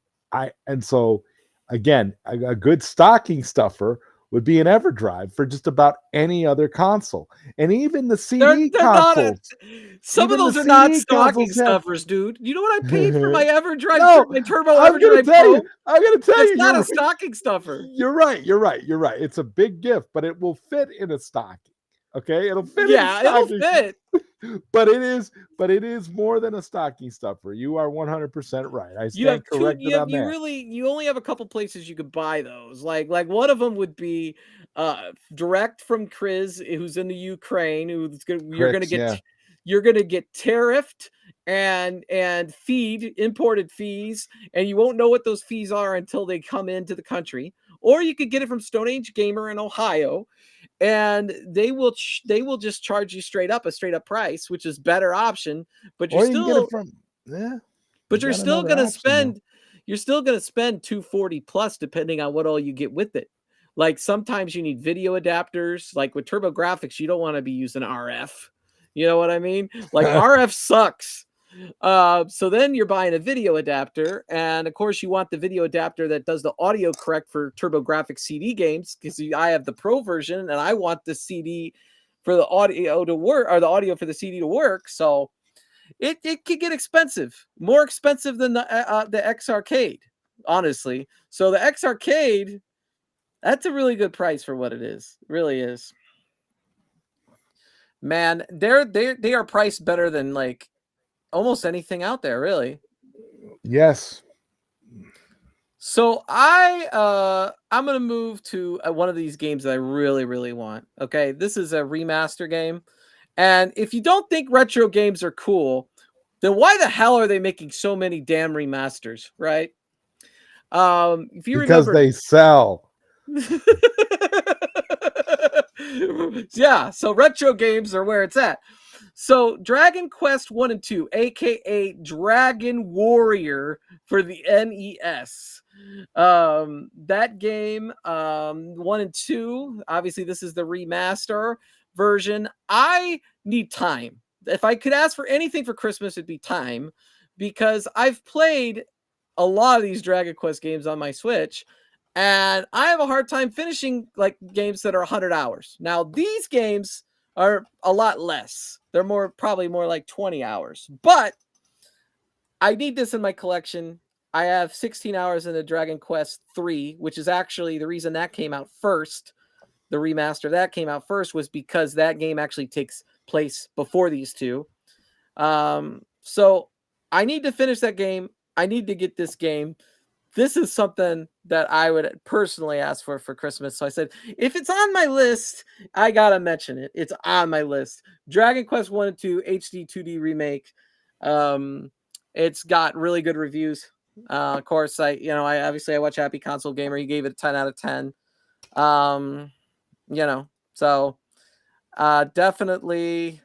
so again, a good stocking stuffer would be an EverDrive for just about any other console. And even the CD consoles. Some of those are not stocking stuffers, dude. You know what I paid for my EverDrive? No, my Turbo EverDrive Pro? I'm going to tell you. It's not a stocking stuffer. You're right. It's a big gift, but it will fit in a stocking. Okay, it'll fit. Yeah, it'll fit. But it is more than a stocking stuffer. You are 100% right. I stand corrected on that. You only have a couple places you could buy those. Like one of them would be direct from Chris, who's in the Ukraine. You're gonna get tariffed and imported fees, and you won't know what those fees are until they come into the country. Or you could get it from Stone Age Gamer in Ohio, and they will just charge you straight up price, which is better option. But you're still you're still gonna spend $240 plus, depending on what all you get with it. Like sometimes you need video adapters. Like with TurboGrafx, you don't want to be using RF. You know what I mean? Like RF sucks. So then you're buying a video adapter, and of course you want the video adapter that does the audio correct for TurboGrafx CD games, because I have the Pro version and I want the CD for the audio to work, or the audio for the CD to work. So it could get expensive, more expensive than the X Arcade, honestly. So the X Arcade, that's a really good price for what it is. It really is. Man, they are priced better than like almost anything out there, really. Yes. So I'm gonna move to one of these games that I really, really want. Okay, this is a remaster game, and if you don't think retro games are cool, then why the hell are they making so many damn remasters, right? If you because remember, they sell. Yeah, so retro games are where it's at. So Dragon Quest 1 and 2, aka Dragon Warrior for the NES. That game, 1 and 2, obviously this is the remaster version. I need time. If I could ask for anything for Christmas, it'd be time, because I've played a lot of these Dragon Quest games on my Switch, and I have a hard time finishing like games that are 100 hours. Now, these games are a lot less. They're probably more like 20 hours. But I need this in my collection. I have 16 hours in the Dragon Quest 3, which is actually the reason that came out first. The remaster that came out first was because that game actually takes place before these two. So I need to finish that game. I need to get this game. This is something that I would personally ask for Christmas. So I said, if it's on my list, I gotta mention it. It's on my list. Dragon Quest 1 and 2 HD 2D remake. It's got really good reviews. Of course, I obviously I watch Happy Console Gamer. He gave it a 10 out of 10. So definitely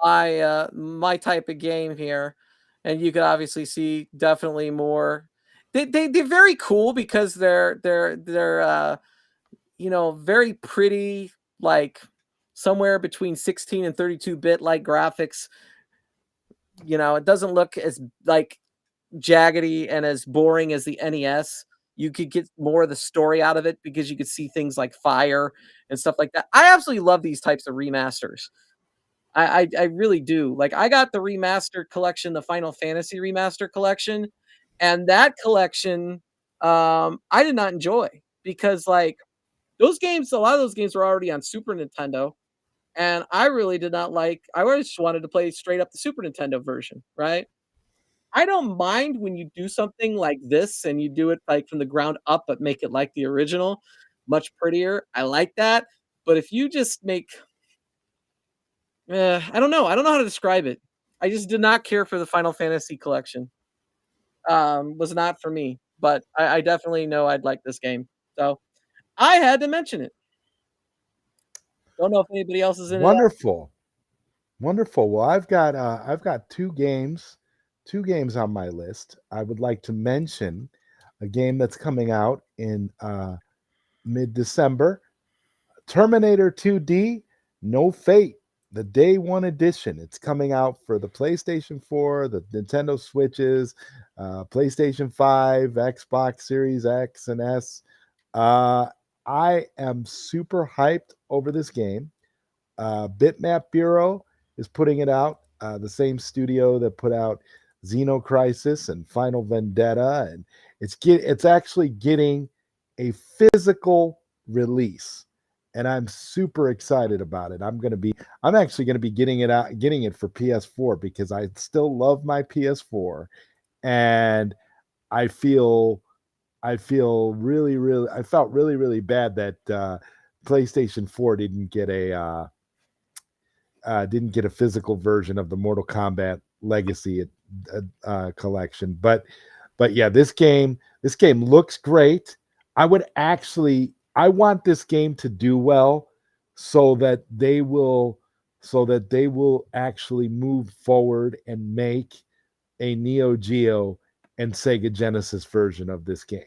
my type of game here. And you could obviously see definitely more. They're very cool because they're very pretty, like somewhere between 16 and 32-bit like graphics. It doesn't look as like jaggedy and as boring as the NES. You could get more of the story out of it because you could see things like fire and stuff like that. I absolutely love these types of remasters. I really do. Like, I got the remastered collection, the Final Fantasy remaster collection, and that collection, I did not enjoy because, like, those games, a lot of those games were already on Super Nintendo, and I really did not like. I just wanted to play straight up the Super Nintendo version, right? I don't mind when you do something like this and you do it like from the ground up, but make it like the original, much prettier. I like that. But if you just make I don't know. I don't know how to describe it. I just did not care for the Final Fantasy collection. Was not for me, but I definitely know I'd like this game. So I had to mention it. Don't know if anybody else is into that. Wonderful. Wonderful. Well, I've got two games on my list. I would like to mention a game that's coming out in mid-December. Terminator 2D, No Fate, the day one edition. It's coming out for the PlayStation 4, the Nintendo Switches, PlayStation 5, Xbox Series X and S. I am super hyped over this game. Bitmap Bureau is putting it out. The same studio that put out Xeno Crisis and Final Vendetta, and it's actually getting a physical release, and I'm super excited about it. I'm actually gonna be getting it for PS4 because I still love my PS4, and I feel I felt really really bad that PlayStation 4 didn't get a physical version of the Mortal Kombat Legacy collection. But yeah, this game looks great. I want this game to do well so that they will actually move forward and make a Neo Geo and Sega Genesis version of this game.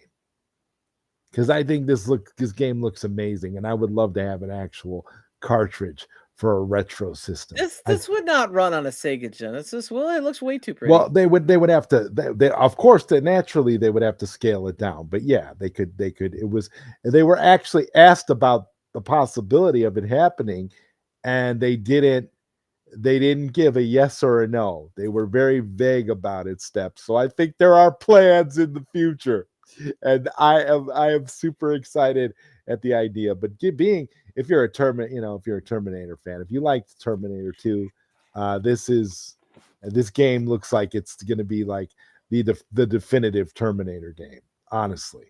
Because I think this game looks amazing, and I would love to have an actual cartridge for a retro system. This would not run on a Sega Genesis. Well, it looks way too pretty. Well, they would have to. They of course, naturally they would have to scale it down. But yeah, they could. They were actually asked about the possibility of it happening, and they didn't. They didn't give a yes or a no. They were very vague about its steps. So I think there are plans in the future, and I am super excited at the idea. But if you're a Terminator fan, if you liked Terminator 2, this game looks like it's going to be like the definitive Terminator game, honestly.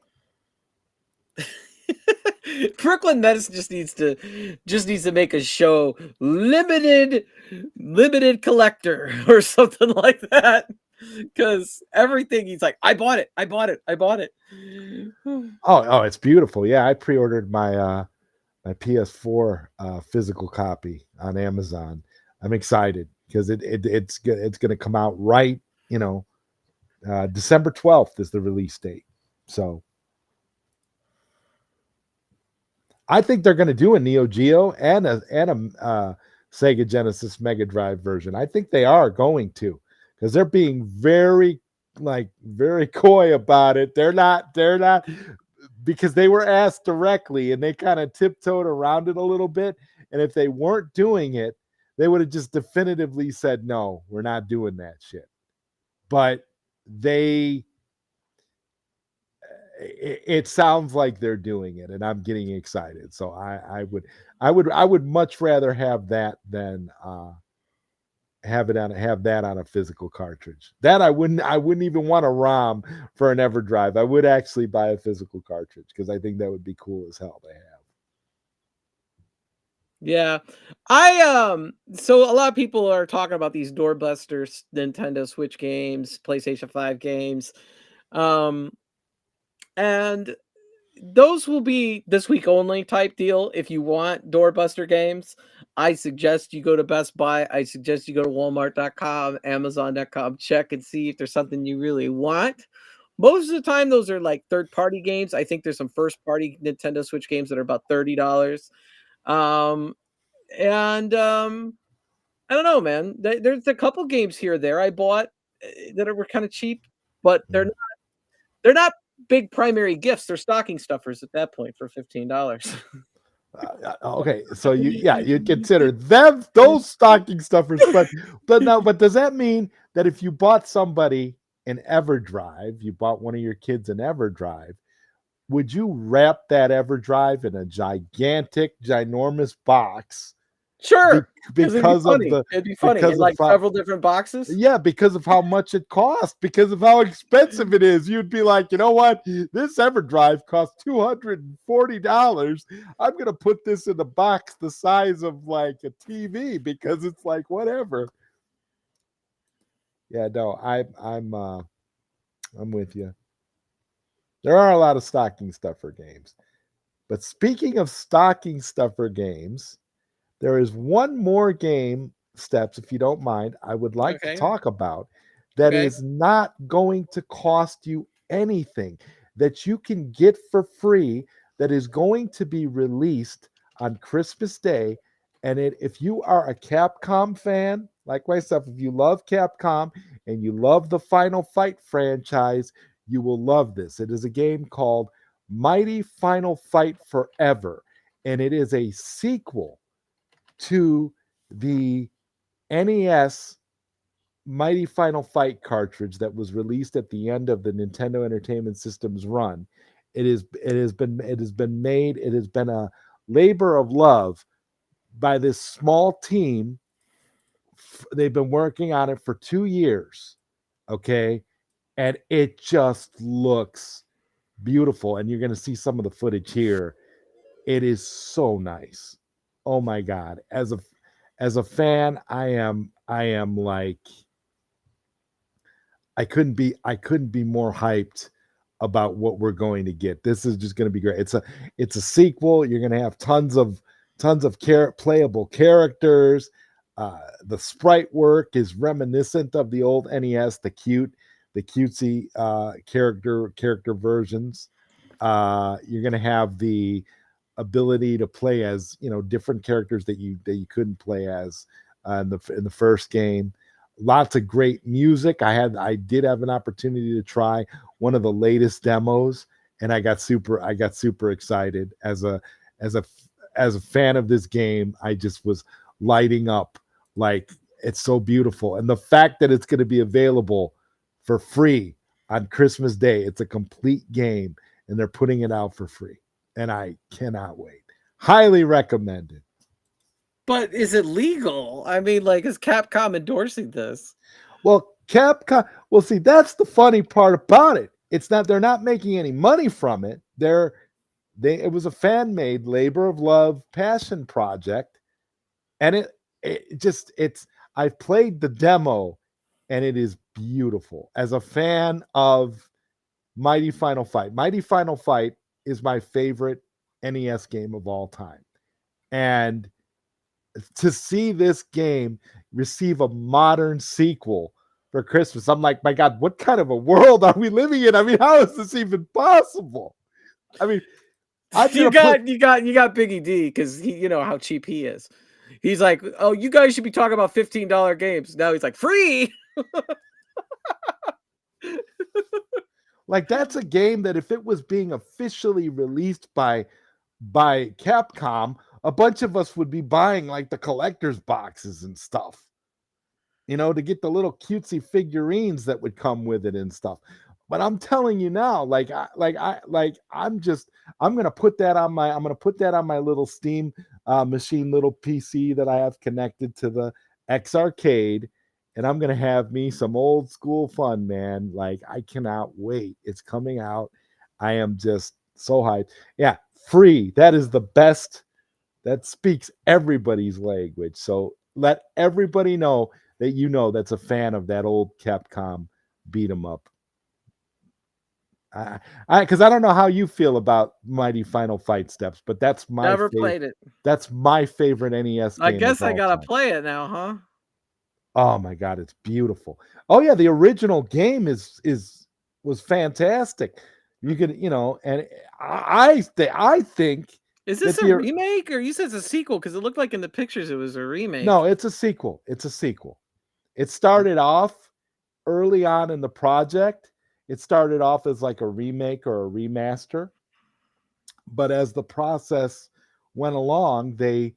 Brooklyn Nets just needs to make a show limited collector or something like that, because everything he's like, I bought it. Oh, it's beautiful. Yeah, I pre-ordered my my PS4 physical copy on Amazon. I'm excited because it's going to come out right. December 12th is the release date. So I think they're going to do a Neo Geo and a Sega Genesis Mega Drive version. I think they are going to, because they're being very coy about it. They're not because they were asked directly and they kind of tiptoed around it a little bit. And if they weren't doing it, they would have just definitively said, no, we're not doing that shit. But it sounds like they're doing it, and I'm getting excited. So I would much rather have that than have that on a physical cartridge. That I wouldn't even want a ROM for an EverDrive. I would actually buy a physical cartridge because I think that would be cool as hell to have. Yeah. So a lot of people are talking about these doorbusters, Nintendo Switch games, PlayStation 5 games. Um and those will be this week only type deal. If you want doorbuster games, I suggest you go to Best Buy. I suggest you go to Walmart.com, Amazon.com, check and see if there's something you really want. Most of the time, those are like third party games. I think there's some first party Nintendo Switch games that are about $30. Um, and I don't know, man. There's a couple games here or there I bought that were kind of cheap, but they're not big primary gifts. They're stocking stuffers at that point for $15. Okay, so you'd consider them those stocking stuffers, but does that mean that if you bought somebody an EverDrive, you bought one of your kids an EverDrive, would you wrap that EverDrive in a gigantic, ginormous box Sure, because because of the It'd be funny in, because of like, several different boxes. yeah, because of how much it costs, because of how expensive it is. You'd be like, you know what? This EverDrive costs $240. I'm gonna put this in a box the size of like a TV because it's like whatever. Yeah, no, I'm with you. There are a lot of stocking stuffer games. But speaking of stocking stuffer games, there is one more game, Steps, if you don't mind, I would like to Okay, talk about that okay. is not going to cost you anything, that you can get for free, that is going to be released on Christmas Day. And if you are a Capcom fan, like myself, if you love Capcom and you love the Final Fight franchise, you will love this. It is a game called Mighty Final Fight Forever, and it is a sequel to the NES Mighty Final Fight cartridge that was released at the end of the Nintendo Entertainment System's run. It has been a labor of love by this small team. They've been working on it for 2 years. Okay? And it just looks beautiful, and you're going to see some of the footage here. It is so nice. Oh my god. As a fan, I am like I couldn't be more hyped about what we're going to get. This is just going to be great. It's a sequel. You're going to have tons of playable characters. The sprite work is reminiscent of the old NES, the cutesy character versions. You're going to have the ability to play as different characters that you couldn't play as in the first game. Lots of great music. I did have an opportunity to try one of the latest demos, and I got super excited as a as a fan of this game. I just was lighting up, like it's so beautiful, and the fact that it's going to be available for free on Christmas Day. It's a complete game, and they're putting it out for free, and I cannot wait. Highly recommended. But is it legal? I mean, like, is Capcom endorsing this? Well, Capcom. Well, see, that's the funny part about it. It's not they're not making any money from it. It was a fan made labor of love passion project, and it's I've played the demo, and it is beautiful. As a fan of Mighty Final Fight is my favorite NES game of all time. And to see this game receive a modern sequel for Christmas, I'm like, my God, what kind of a world are we living in? I mean, how is this even possible? I mean, I'm You gonna put got Biggie D because he, you know how cheap he is. He's like, oh, you guys should be talking about $15 games. Now he's like, free. like that's a game that if it was being officially released by Capcom, a bunch of us would be buying like the collector's boxes and stuff, to get the little cutesy figurines that would come with it and stuff. But I'm telling you now, I'm gonna put that on my little Steam machine, little PC that I have connected to the X Arcade, and I'm gonna have me some old school fun, man. Like I cannot wait. It's coming out. I am just so hyped. Yeah, free. That is the best. That speaks everybody's language. So let everybody know that that's a fan of that old Capcom beat 'em up. Because I don't know how you feel about Mighty Final Fight Steps, but that's my Never favorite. played it. That's my favorite NES game. I guess of I all gotta time. play it now, huh? Oh my God, it's beautiful. Oh yeah, the original game was fantastic. You could, and I think Is that this a remake or you said it's a sequel? Because it looked like in the pictures it was a remake. no, it's a sequel. It's a sequel. It started off early on in the project. It started off as like a remake or a remaster, but as the process went along, they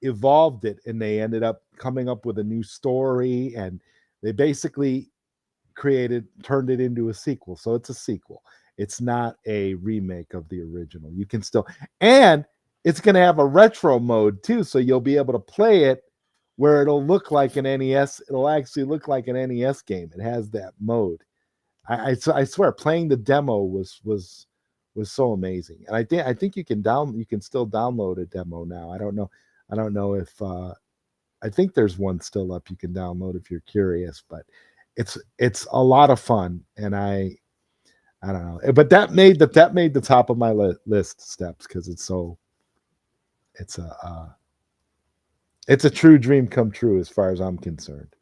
evolved it and they ended up coming up with a new story, and they basically turned it into a sequel. So it's a sequel. It's not a remake of the original. You can still, and it's going to have a retro mode too, so you'll be able to play it where it'll look like an NES. It'll actually look like an NES game. It has that mode. I swear, playing the demo was so amazing, and I think you can still download a demo now. I don't know if I think there's one still up you can download if you're curious, but it's a lot of fun, and I don't know, but that made the top of my list, Steps, because it's a true dream come true as far as I'm concerned.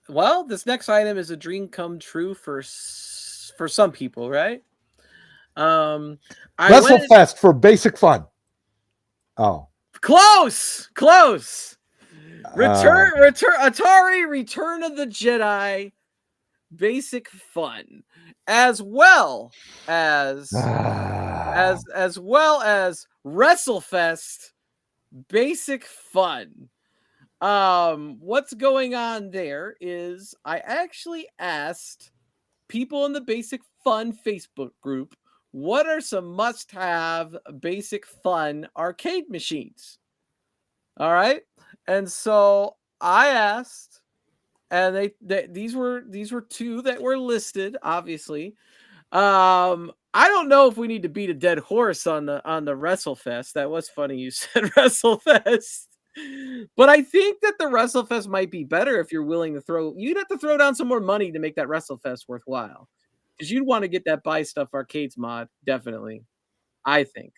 Well, this next item is a dream come true for some people, right? WrestleFest for basic fun. Oh, close. Return Atari Return of the Jedi basic fun, as well as WrestleFest basic fun. What's going on there is I actually asked people in the Basic Fun Facebook group, what are some must-have basic fun arcade machines? All right. And so I asked, and these were two that were listed, obviously. I don't know if we need to beat a dead horse on the WrestleFest. That was funny you said WrestleFest. But I think that the WrestleFest might be better if you're willing to you'd have to throw down some more money to make that WrestleFest worthwhile. Because you'd want to get that Buy Stuff Arcades mod, definitely. I think.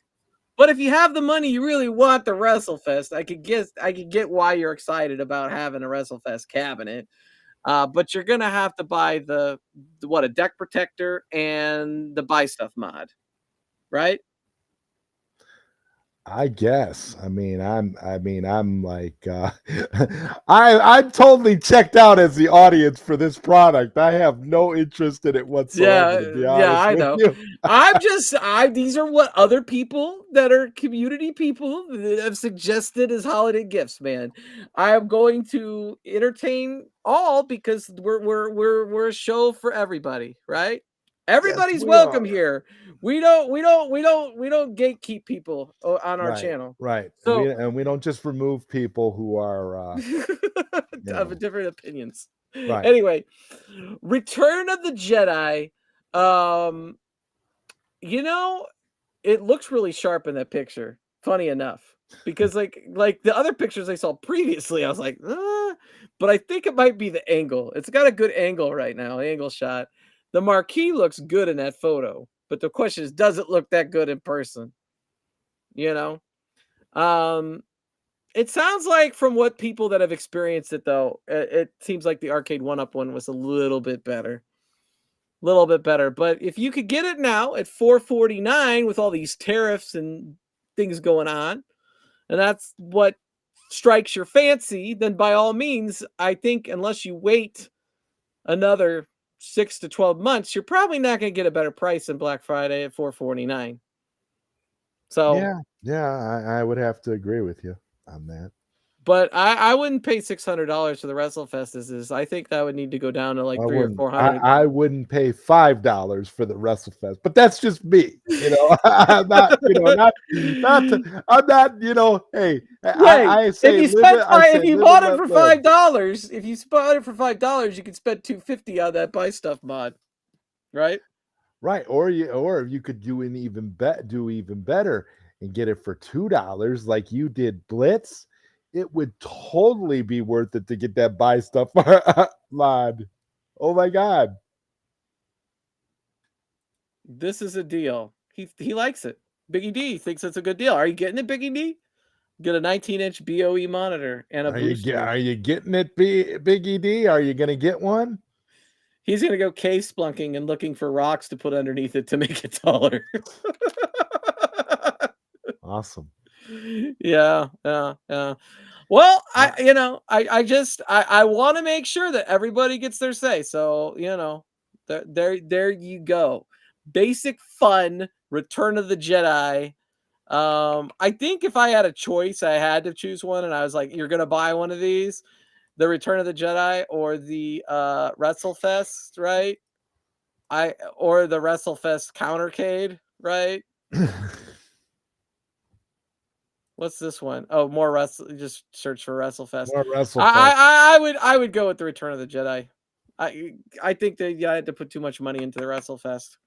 But if you have the money, you really want the WrestleFest. I could get why you're excited about having a WrestleFest cabinet. But you're gonna have to buy a deck protector and the Buy Stuff mod, right? I guess. I'm like I'm totally checked out as the audience for this product. I have no interest in it whatsoever, to be honest I with know. you. These are what other people that are community people have suggested as holiday gifts, man. I am going to entertain all because we're a show for everybody, right? Everybody's Yes, we welcome are. here. We don't gatekeep people on our channel. Right. So We don't just remove people who are of different opinions. right. Anyway, Return of the Jedi. It looks really sharp in that picture. Funny enough, because like the other pictures I saw previously, I was like, but I think it might be the angle. It's got a good angle right now, angle shot. The marquee looks good in that photo, but the question is, does it look that good in person? you know. It sounds like from what people that have experienced it though, it seems like the arcade one-up one was a little bit better. Little bit better, but if you could get it now at $449 with all these tariffs and things going on, and that's what strikes your fancy, then by all means, I think unless you wait another 6 to 12 months, you're probably not going to get a better price than Black Friday at $449. So, Yeah, I would have to agree with you on that. but I wouldn't pay $600 for the WrestleFest. I think that would need to go down to like 300 or 400. I wouldn't pay $5 for the WrestleFest, but that's just me. I'm not, I'm not, hey, I say if you bought it for $5, if you bought it for $5, you could spend $250 on that buy stuff mod, right? Right, or you could do even better and get it for $2 like you did Blitz. It would totally be worth it to get that buy stuff mod. Oh my God. This is a deal. He likes it. Biggie D thinks it's a good deal. Are you getting it, Biggie D? Get a 19-inch BOE monitor and a booster. Are you getting it, Biggie D? Are you going to get one? He's going to go cave splunking and looking for rocks to put underneath it to make it taller. Awesome. Yeah. Well, I want to make sure that everybody gets their say. So, there you go. Basic fun, Return of the Jedi. I think if I had a choice, I had to choose one, and I was like, you're going to buy one of these, the Return of the Jedi or the WrestleFest, right? Or the WrestleFest Countercade, right? What's this one? Oh, more wrestle. Just search for WrestleFest. More WrestleFest. I would go with the Return of the Jedi. I think they had to put too much money into the WrestleFest.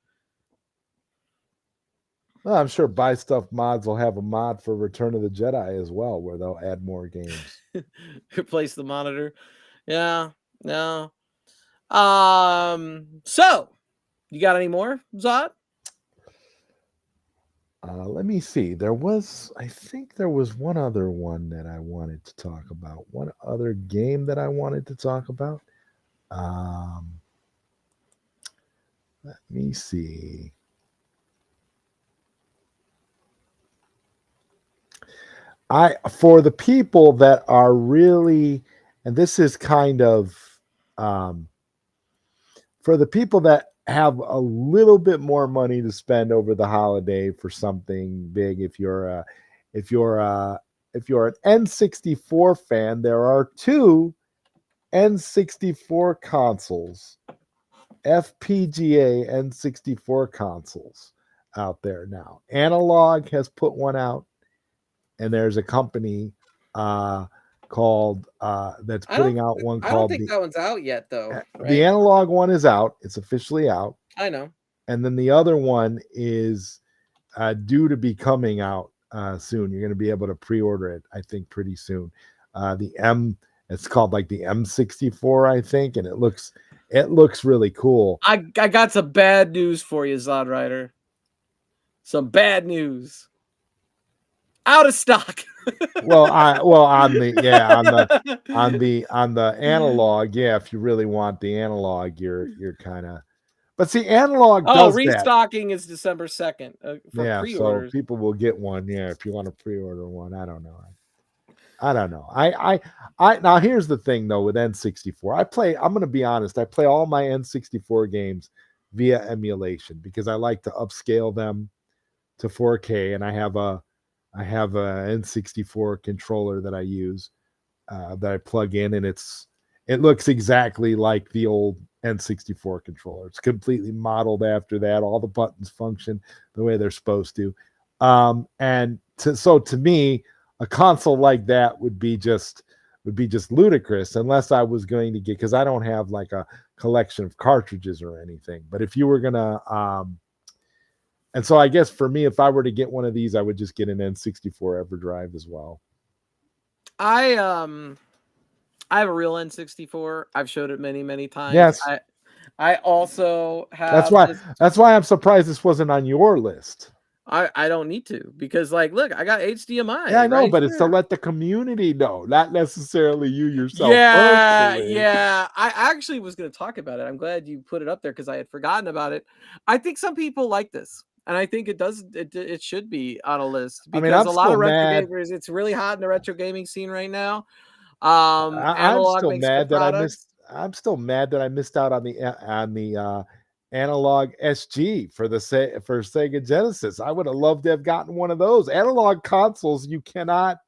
Well, I'm sure Buy Stuff Mods will have a mod for Return of the Jedi as well, where they'll add more games. Replace the monitor. Yeah. No. So you got any more, Zod? Let me see. I think there was one other one that I wanted to talk about. One other game that I wanted to talk about. Let me see. For the people that are really, and this is kind of, for the people that have a little bit more money to spend over the holiday for something big, if you're an N64 fan, there are two N64 consoles, FPGA N64 consoles out there now. Analog has put one out, and there's a company called that's putting out one called. I don't think that one's out yet, though. Right? The Analog one is out; it's officially out. I know. And then the other one is due to be coming out soon. You're going to be able to pre-order it, I think, pretty soon. It's called like the M64, I think, and it looks really cool. I got some bad news for you, Zod Rider. Some bad news. Out of stock. on the Analog, yeah. If you really want the Analog, you're kind of. But see, Analog does restocking is December 2nd for pre-orders. So people will get one. Yeah, if you want to pre-order one, I don't know. I now here's the thing though with N64. I'm going to be honest. I play all my N64 games via emulation because I like to upscale them to 4K, and I have a N64 controller that I use that I plug in, and it looks exactly like the old N64 controller. It's completely modeled after that. All the buttons function the way they're supposed to. So to me, a console like that would be just ludicrous unless I was going to get, because I don't have like a collection of cartridges or anything. But if you were gonna and so I guess for me, if I were to get one of these, I would just get an N64 EverDrive as well. I have a real N64. I've showed it many, many times. Yes. I also have. That's why I'm surprised this wasn't on your list. I don't need to, because like, look, I got Yeah, I HDMI know, right but it's to here. let the community know, not necessarily you yourself Yeah, personally. yeah. I actually was going to talk about it. I'm glad you put it up there because I had forgotten about it. I think some people like this, and I think it should be on a list I mean, because I'm a lot still of retro mad. gamers. It's really hot in the retro gaming scene right now. I'm Analog still makes good mad that I missed. products. I'm still mad that I missed out on the analog SG for for Sega Genesis. I would have loved to have gotten one of those analog consoles. You cannot,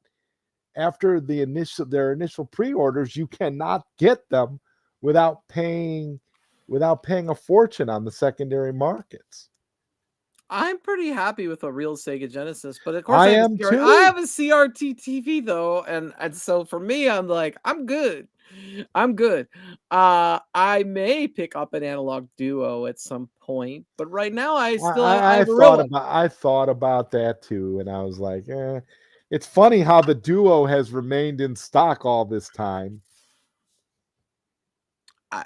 after their initial pre-orders, you cannot get them without paying a fortune on the secondary markets. I'm pretty happy with a real Sega Genesis, but of course I am I too. have a CRT TV though, and so for me, I'm like, I'm good. I'm good. I may pick up an analog duo at some point, but right now I have a real one. I thought about that too, and I was like, eh. It's funny how the duo has remained in stock all this time. I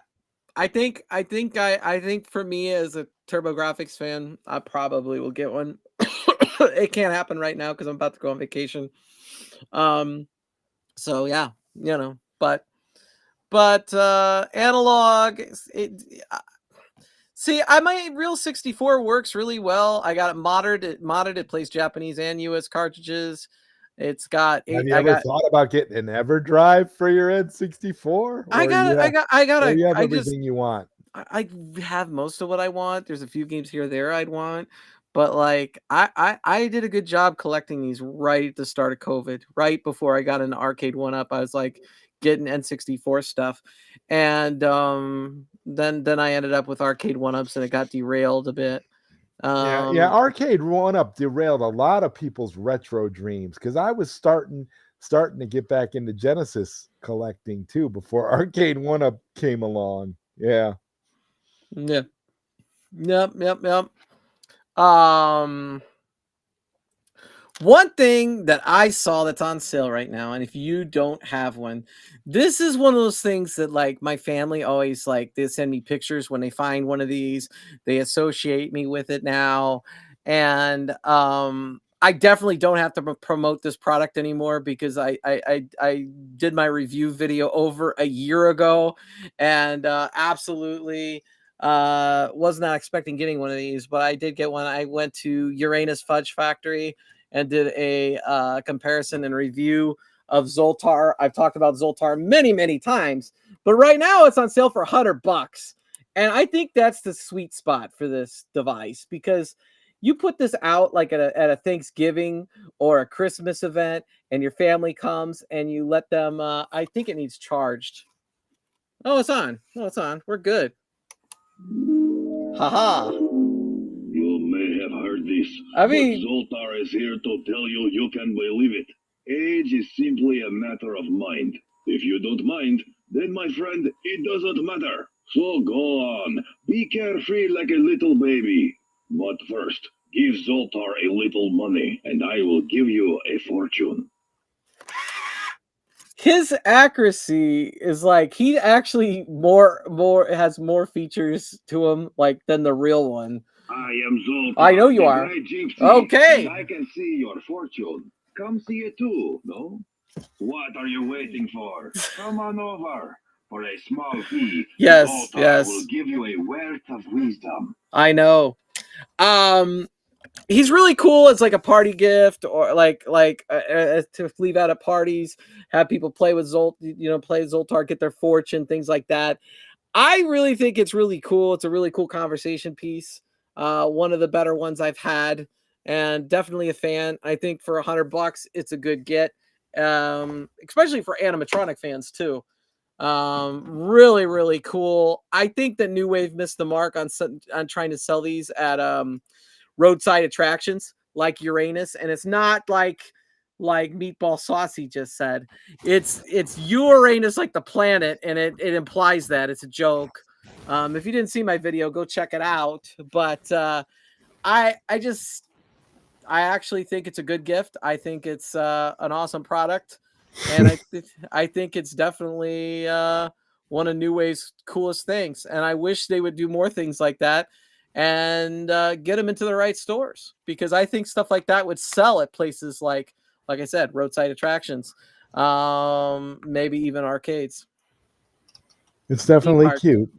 I think for me as a TurboGrafx fan, I probably will get one. It can't happen right now because I'm about to go on vacation. Um, so yeah, but analog see, I my Real 64 works really well. I got it modded. It plays Japanese and US cartridges. It's got Have eight. you ever thought about getting an EverDrive for your N64, or you have I just everything you want? I have most of what I want. There's a few games here or there I'd want, but like I did a good job collecting these right at the start of COVID, right before I got an arcade one up. I was like getting N64 stuff, and then I ended up with arcade one ups, and it got derailed a bit. Yeah, yeah. Um, Arcade One Up derailed a lot of people's retro dreams because I was starting to get back into Genesis collecting too before Arcade One Up came along. Yeah. yeah, yep. Um, One thing that I saw that's on sale right now, and if you don't have one, this is one of those things that like my family always like they send me pictures when they find one of these. They associate me with it now. And I definitely don't have to promote this product anymore because I did my review video over a year ago and absolutely was not expecting getting one of these, but I did get one. I went to Uranus Fudge Factory and did a comparison and review of Zoltar. I've talked about Zoltar many times, but right now it's on sale for $100. And I think that's the sweet spot for this device because you put this out like at a Thanksgiving or a Christmas event, and your family comes and you let them. I think it needs charged. Oh, it's on. Oh, it's on. We're good. Haha. You may have heard this, I but mean, Zoltar is here to tell you you can believe it. Age is simply a matter of mind. If you don't mind, then my friend, it doesn't matter. So go on, be carefree like a little baby. But first, give Zoltar a little money, and I will give you a fortune. his accuracy is like he actually more has more features to him like than the real one. I am I know Zoltar, you the are. great gypsy, and Okay. I can see your fortune. Come see it too, no? What are you waiting for? Come on over. For a small fee, Yes, Zoltar will yes. give you a wealth of wisdom. I know. Um he's really cool as like a party gift or to leave out at parties, have people play with play Zoltar, get their fortune, things like that. I really think it's really cool. It's a really cool conversation piece. One of the better ones I've had, and definitely a fan. I think for $100, it's a good get, especially for animatronic fans too. Really cool. I think that New Wave missed the mark on trying to sell these at roadside attractions like Uranus, and it's not like Meatball Saucy just said. It's Uranus like the planet, and it implies that it's a joke. If you didn't see my video, go check it out. But I just I actually think it's a good gift. I think it's an awesome product, and I think it's definitely one of New Wave's coolest things. And I wish they would do more things like that. and get them into the right stores, because I think stuff like that would sell at places like I said, roadside attractions, maybe even arcades. It's Theme definitely parks. cute.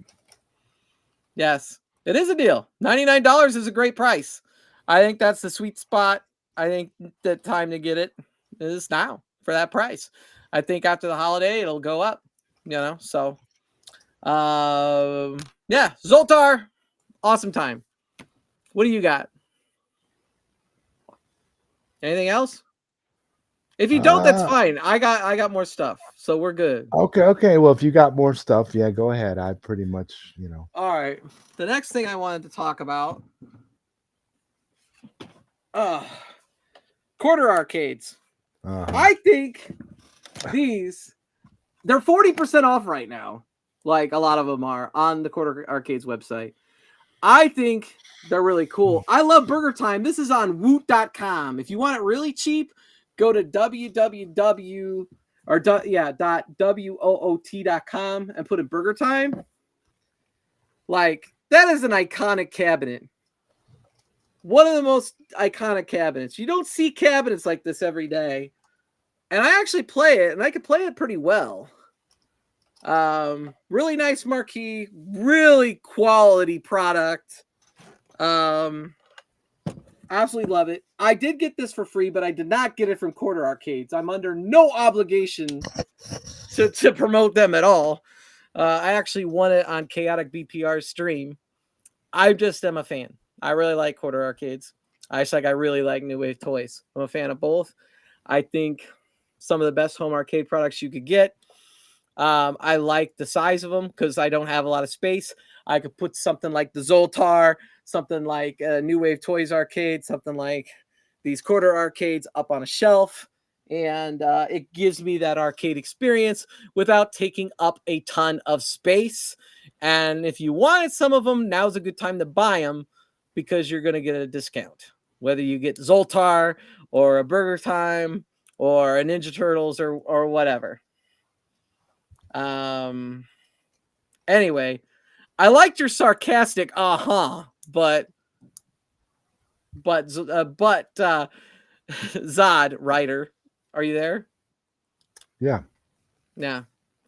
Yes, it is a deal. $99 is a great price. I think that's the sweet spot. I think the time to get it is now for that price. I think after the holiday it'll go up, so yeah, Zoltar, awesome time. What do you got? Anything else? If you don't, that's fine. I got more stuff, so we're good. Okay. Well, if you got more stuff, yeah, go ahead. I pretty much, All right. The next thing I wanted to talk about, quarter arcades. I think they're 40% off right now. Like a lot of them are on the Quarter Arcades website. I think they're really cool. I love Burger Time. This is on woot.com. If you want it really cheap, go to .woot.com and put in Burger Time. Like, that is an iconic cabinet. One of the most iconic cabinets. You don't see cabinets like this every day. And I actually play it, and I can play it pretty well. Really nice marquee, really quality product. Absolutely love it. I did get this for free, but I did not get it from Quarter Arcades. I'm under no obligation to promote them at all. I actually won it on Chaotic BPR's stream. I just am a fan. I really like Quarter Arcades. I really like New Wave Toys. I'm a fan of both. I think some of the best home arcade products you could get. I like the size of them because I don't have a lot of space. I could put something like the Zoltar, something like New Wave Toys Arcade, something like these Quarter Arcades up on a shelf. And it gives me that arcade experience without taking up a ton of space. And if you wanted some of them, now's a good time to buy them because you're going to get a discount. Whether you get Zoltar or a Burger Time or a Ninja Turtles or whatever. Anyway, I liked your sarcastic but Zod writer, are you there? Yeah.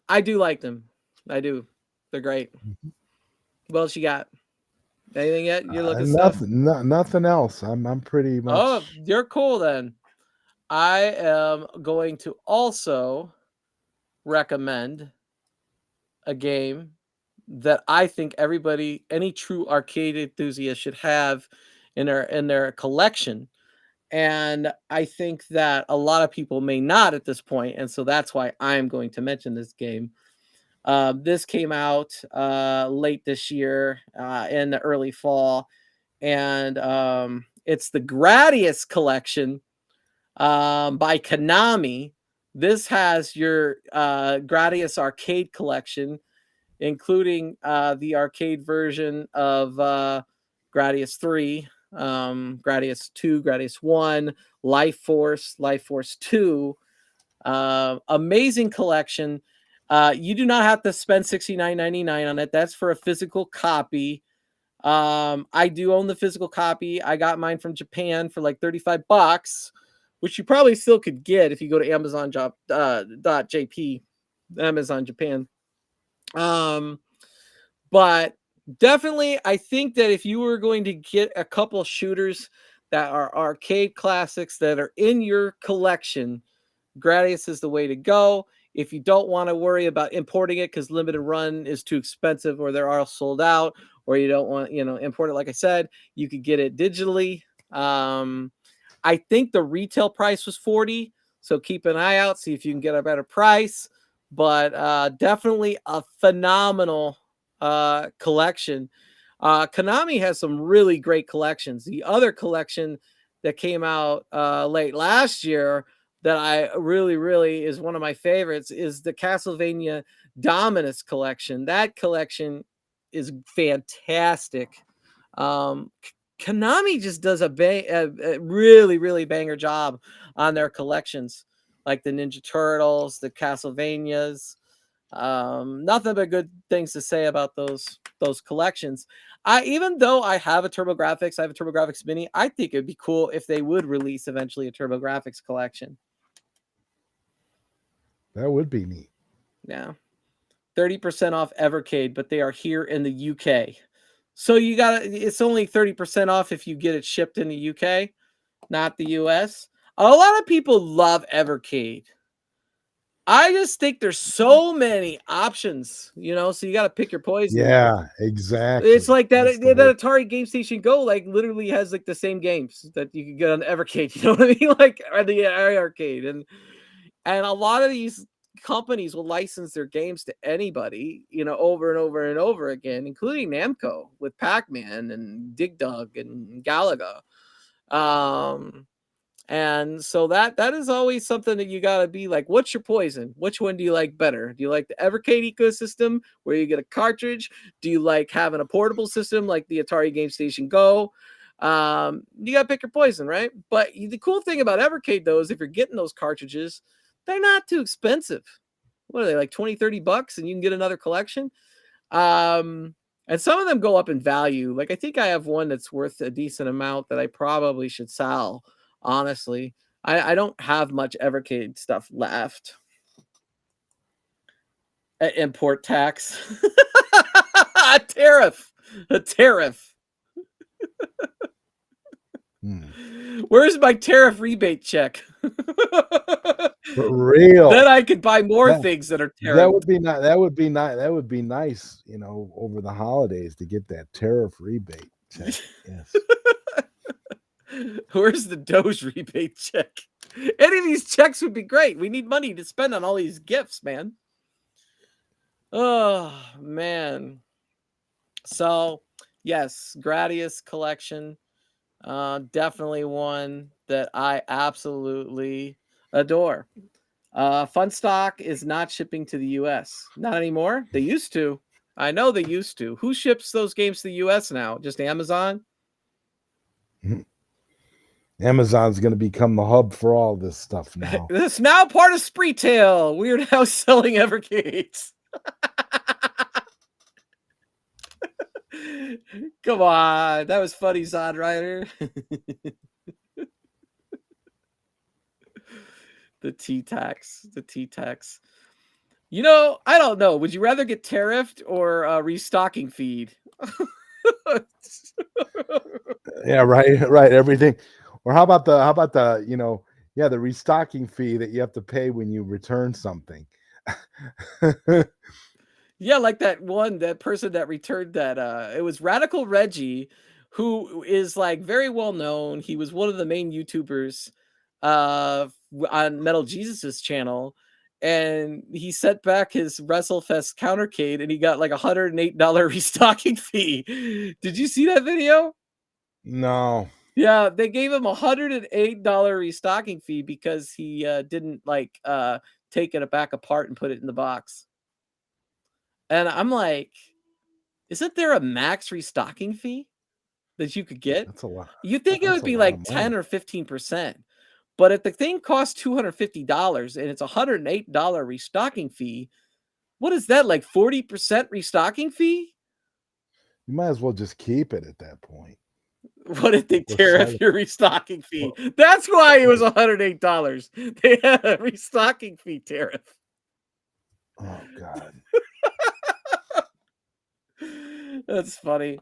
I do like them. I do. They're great. What else you got? Anything yet? You're looking nothing else. I'm pretty much. Oh, you're cool then. I am going to also recommend a game that I think any true arcade enthusiast should have in their collection. And I think that a lot of people may not at this point, and so that's why I'm going to mention this game. This came out late this year in the early fall, and it's the Gradius collection by Konami. This has your Gradius arcade collection, including the arcade version of Gradius 3, Gradius 2, Gradius 1, Life Force 2. Amazing collection. You do not have to spend $69.99 on it. That's for a physical copy. I do own the physical copy. I got mine from Japan for like $35, which you probably still could get if you go to Amazon.jp, Amazon Japan. But definitely, I think that if you were going to get a couple shooters that are arcade classics that are in your collection, Gradius is the way to go. If you don't want to worry about importing it because limited run is too expensive or they're all sold out, or you don't want, import it, like I said, you could get it digitally. I think the retail price was $40, so keep an eye out, see if you can get a better price. But definitely a phenomenal collection. Konami has some really great collections. The other collection that came out late last year that I really is one of my favorites is the Castlevania Dominus collection. That collection is fantastic. Konami just does a really banger job on their collections, like the Ninja Turtles, the Castlevanias. Nothing but good things to say about those collections. Even though I have a TurboGrafx, I have a TurboGrafx Mini. I think it'd be cool if they would release eventually a TurboGrafx collection. That would be neat. Yeah, 30% off Evercade, but they are here in the UK. So it's only 30% off if you get it shipped in the UK, not the US. A lot of people love Evercade. I just think there's so many options, so you got to pick your poison. Yeah, exactly. It's like that Atari Game Station Go literally has the same games that you can get on Evercade, you know what I mean? Or the iArcade. And a lot of these companies will license their games to anybody, over and over and over again, including Namco with Pac-Man and Dig Dug and Galaga. And so that is always something that you got to be like, what's your poison? Which one do you like better? Do you like the Evercade ecosystem where you get a cartridge? Do you like having a portable system like the Atari Game Station Go? You got to pick your poison, right? But the cool thing about Evercade, though, is if you're getting those cartridges, they're not too expensive. What are they, like $20-$30, and you can get another collection? And some of them go up in value. I think I have one that's worth a decent amount that I probably should sell. Honestly, I don't have much Evercade stuff left. Import tax. A tariff. Where's my tariff rebate check? For real. Then I could buy more things that are tariff. That would be nice. That would be nice, over the holidays to get that tariff rebate check. Yes. Where's the Doge rebate check? Any of these checks would be great. We need money to spend on all these gifts, man. Oh, man. So, yes, Gradius collection. Definitely one that I absolutely adore. Funstock is not shipping to the US. Not anymore. They used to. I know they used to. Who ships those games to the US now? Just Amazon? Amazon's going to become the hub for all this stuff now. It's now part of Spreetail. We are now selling Evercades. Come on. That was funny, Zod Rider. The T-Tax. I don't know. Would you rather get tariffed or a restocking feed? Yeah, right. Everything. Or how about the the restocking fee that you have to pay when you return something? Yeah, like that person that returned that. It was Radical Reggie, who is very well known. He was one of the main YouTubers on Metal Jesus's channel, and he sent back his WrestleFest countercade, and he got $108 restocking fee. Did you see that video? No. Yeah, they gave him $108 restocking fee because he didn't take it back apart and put it in the box. And I'm like, isn't there a max restocking fee that you could get? That's a lot. You think it would be 10 or 15%. But if the thing costs $250 and it's $108 restocking fee, what is that, 40% restocking fee? You might as well just keep it at that point. What if they tariff your restocking fee? That's why it was $108. They had a restocking fee tariff. Oh, God. That's funny.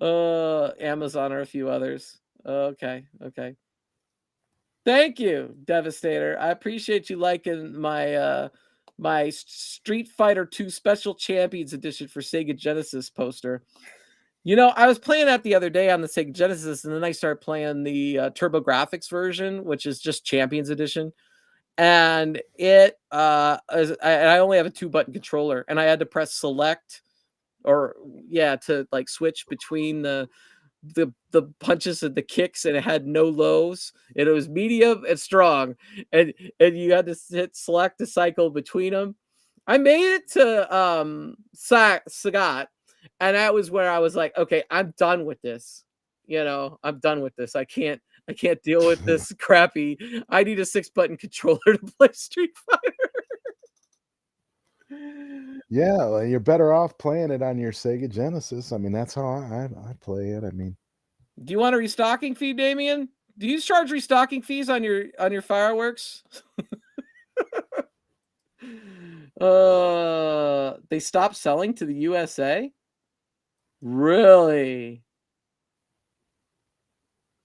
Amazon or a few others. Okay. Thank you, Devastator. I appreciate you liking my my Street Fighter 2 Special Champions Edition for Sega Genesis poster. I was playing that the other day on the Sega Genesis, and then I started playing the TurboGrafx version, which is just Champions Edition. And I only have a 2-button controller, and I had to press select to switch between the punches and the kicks, and it had no lows, and it was medium and strong, and you had to hit select to cycle between them. I made it to Sagat. And that was where I was like, okay, I'm done with this. I'm done with this. I can't deal with this crappy. I need a 6-button controller to play Street Fighter. Yeah, well, you're better off playing it on your Sega Genesis. I mean, that's how I play it. I mean, Do you want a restocking fee, Damien? Do you charge restocking fees on your fireworks? They stopped selling to the USA? Really?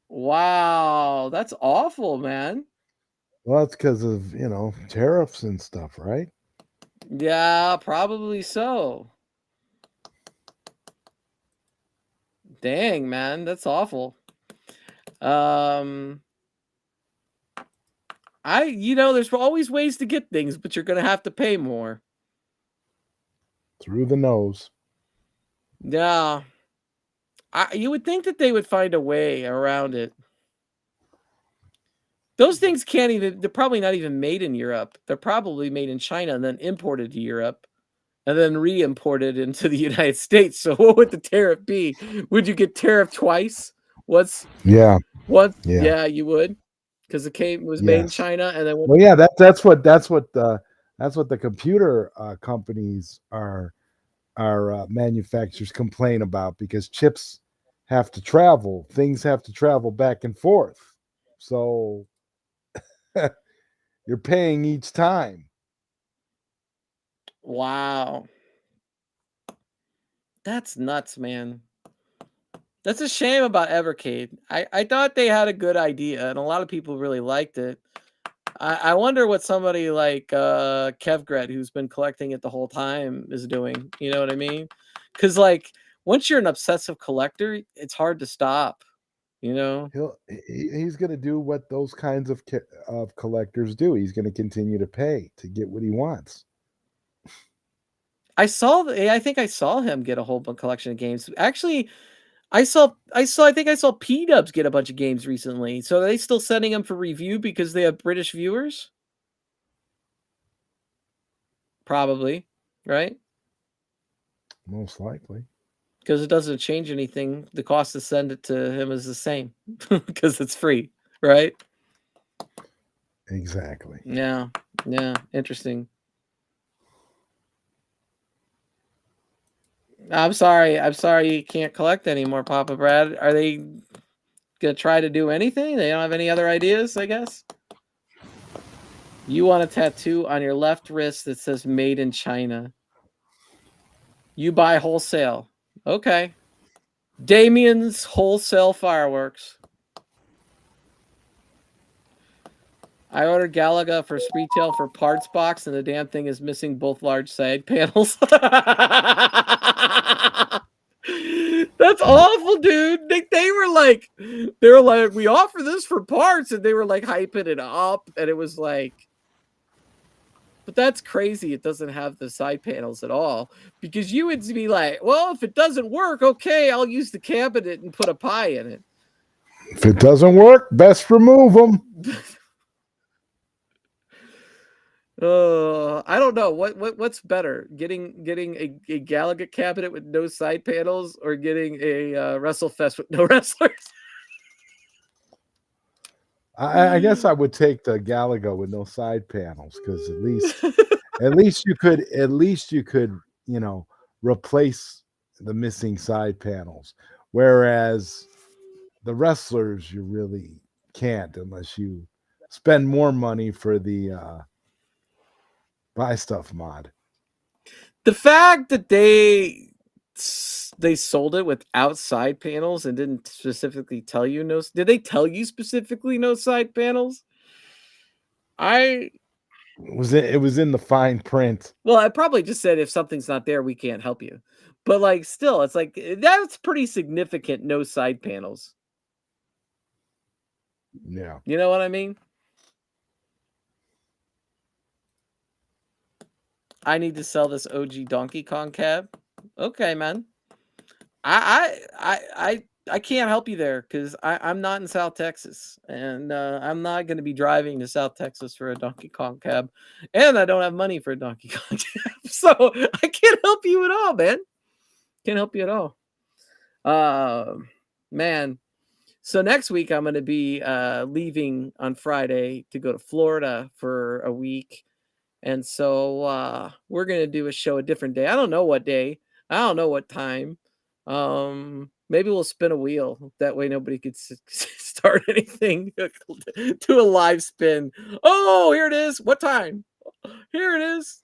Wow, that's awful, man. well, it's because of tariffs and stuff, right? Yeah, probably so. Dang, man, that's awful. There's always ways to get things, but you're gonna have to pay more. Through the nose. Yeah. You would think that they would find a way around it. Those things they're probably not even made in Europe. They're probably made in China and then imported to Europe and then re-imported into the United States. So what would the tariff be? Would you get tariffed twice? Yeah. Yeah, you would. Because the cake was made in China and then well, yeah, that's what the computer companies are manufacturers complain about, because chips have to travel, things have to travel back and forth, so you're paying each time. Wow. That's nuts, man. That's a shame about Evercade. I thought they had a good idea, and a lot of people really liked it. I wonder what somebody like Kevgret, who's been collecting it the whole time, is doing. You know what I mean? Because like once you're an obsessive collector, it's hard to stop. You know? He's going to do what those kinds of collectors do. He's going to continue to pay to get what he wants. I think I saw him get a whole collection of games. Actually, I think I saw P-Dubs get a bunch of games recently. So are they still sending them for review because they have British viewers? Probably, right? Most likely. Because it doesn't change anything. The cost to send it to him is the same because it's free, right? Exactly. Yeah. Interesting. I'm sorry you can't collect anymore, Papa Brad. Are they gonna try to do anything? They don't have any other ideas, I guess. You want a tattoo on your left wrist that says "Made in China." You buy wholesale. Okay. Damien's Wholesale Fireworks. I ordered Galaga for retail for parts box, and the damn thing is missing both large side panels. That's awful, dude. They were like, we offer this for parts, and they were like hyping it up, and it was like, but that's crazy. It doesn't have the side panels at all, because you would be like, well, if it doesn't work, okay, I'll use the cabinet and put a pie in it. If it doesn't work, best remove them. I don't know what's better, getting a Galaga cabinet with no side panels, or getting a WrestleFest with no wrestlers. I guess I would take the Galaga with no side panels, because at least you could replace the missing side panels, whereas the wrestlers you really can't unless you spend more money for the buy stuff mod. The fact that they sold it with side panels and didn't specifically tell you no. Did they tell you specifically no side panels? It was in the fine print. Well, I probably just said if something's not there, we can't help you. But like, still, it's like that's pretty significant. No side panels. Yeah, you know what I mean. I need to sell this OG Donkey Kong cab. Okay, man. I can't help you there because I'm not in South Texas, and I'm not going to be driving to South Texas for a Donkey Kong cab, and I don't have money for a Donkey Kong cab, so I can't help you at all, man. Can't help you at all. Man. So next week I'm going to be leaving on Friday to go to Florida for a week. And so we're gonna do a show a different day. I don't know what day. I don't know what time. Maybe we'll spin a wheel. That way nobody could start anything. Do a live spin. Oh, here it is. What time? Here it is.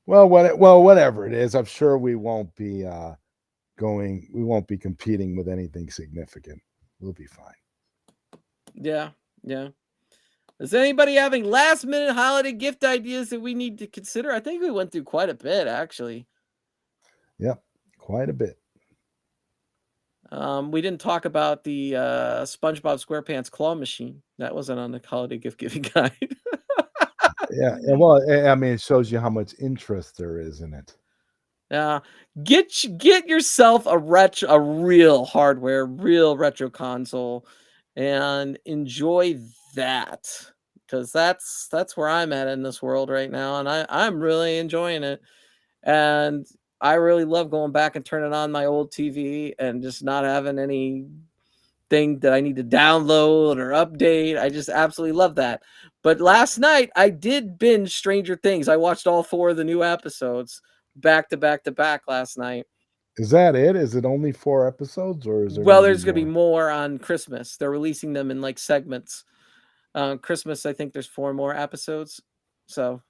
Well, whatever it is, I'm sure we won't be we won't be competing with anything significant. We'll be fine. Yeah, yeah. Is anybody having last minute holiday gift ideas that we need to consider? I think we went through quite a bit, actually. Yep, quite a bit. We didn't talk about the SpongeBob SquarePants claw machine. That wasn't on the holiday gift giving guide. Yeah, well, I mean, it shows you how much interest there is in it. Get yourself a real hardware, real retro console, and enjoy that, because that's where I'm at in this world right now, and I'm really enjoying it. And I really love going back and turning on my old TV and just not having anything that I need to download or update. I just absolutely love that. But last night I did binge Stranger Things. I watched all 4 of the new episodes back to back to back last night. Is that it? Is it only 4 episodes, or is there? Well, there's going to be more on Christmas. They're releasing them in like segments. Christmas, I think there's 4 more episodes. So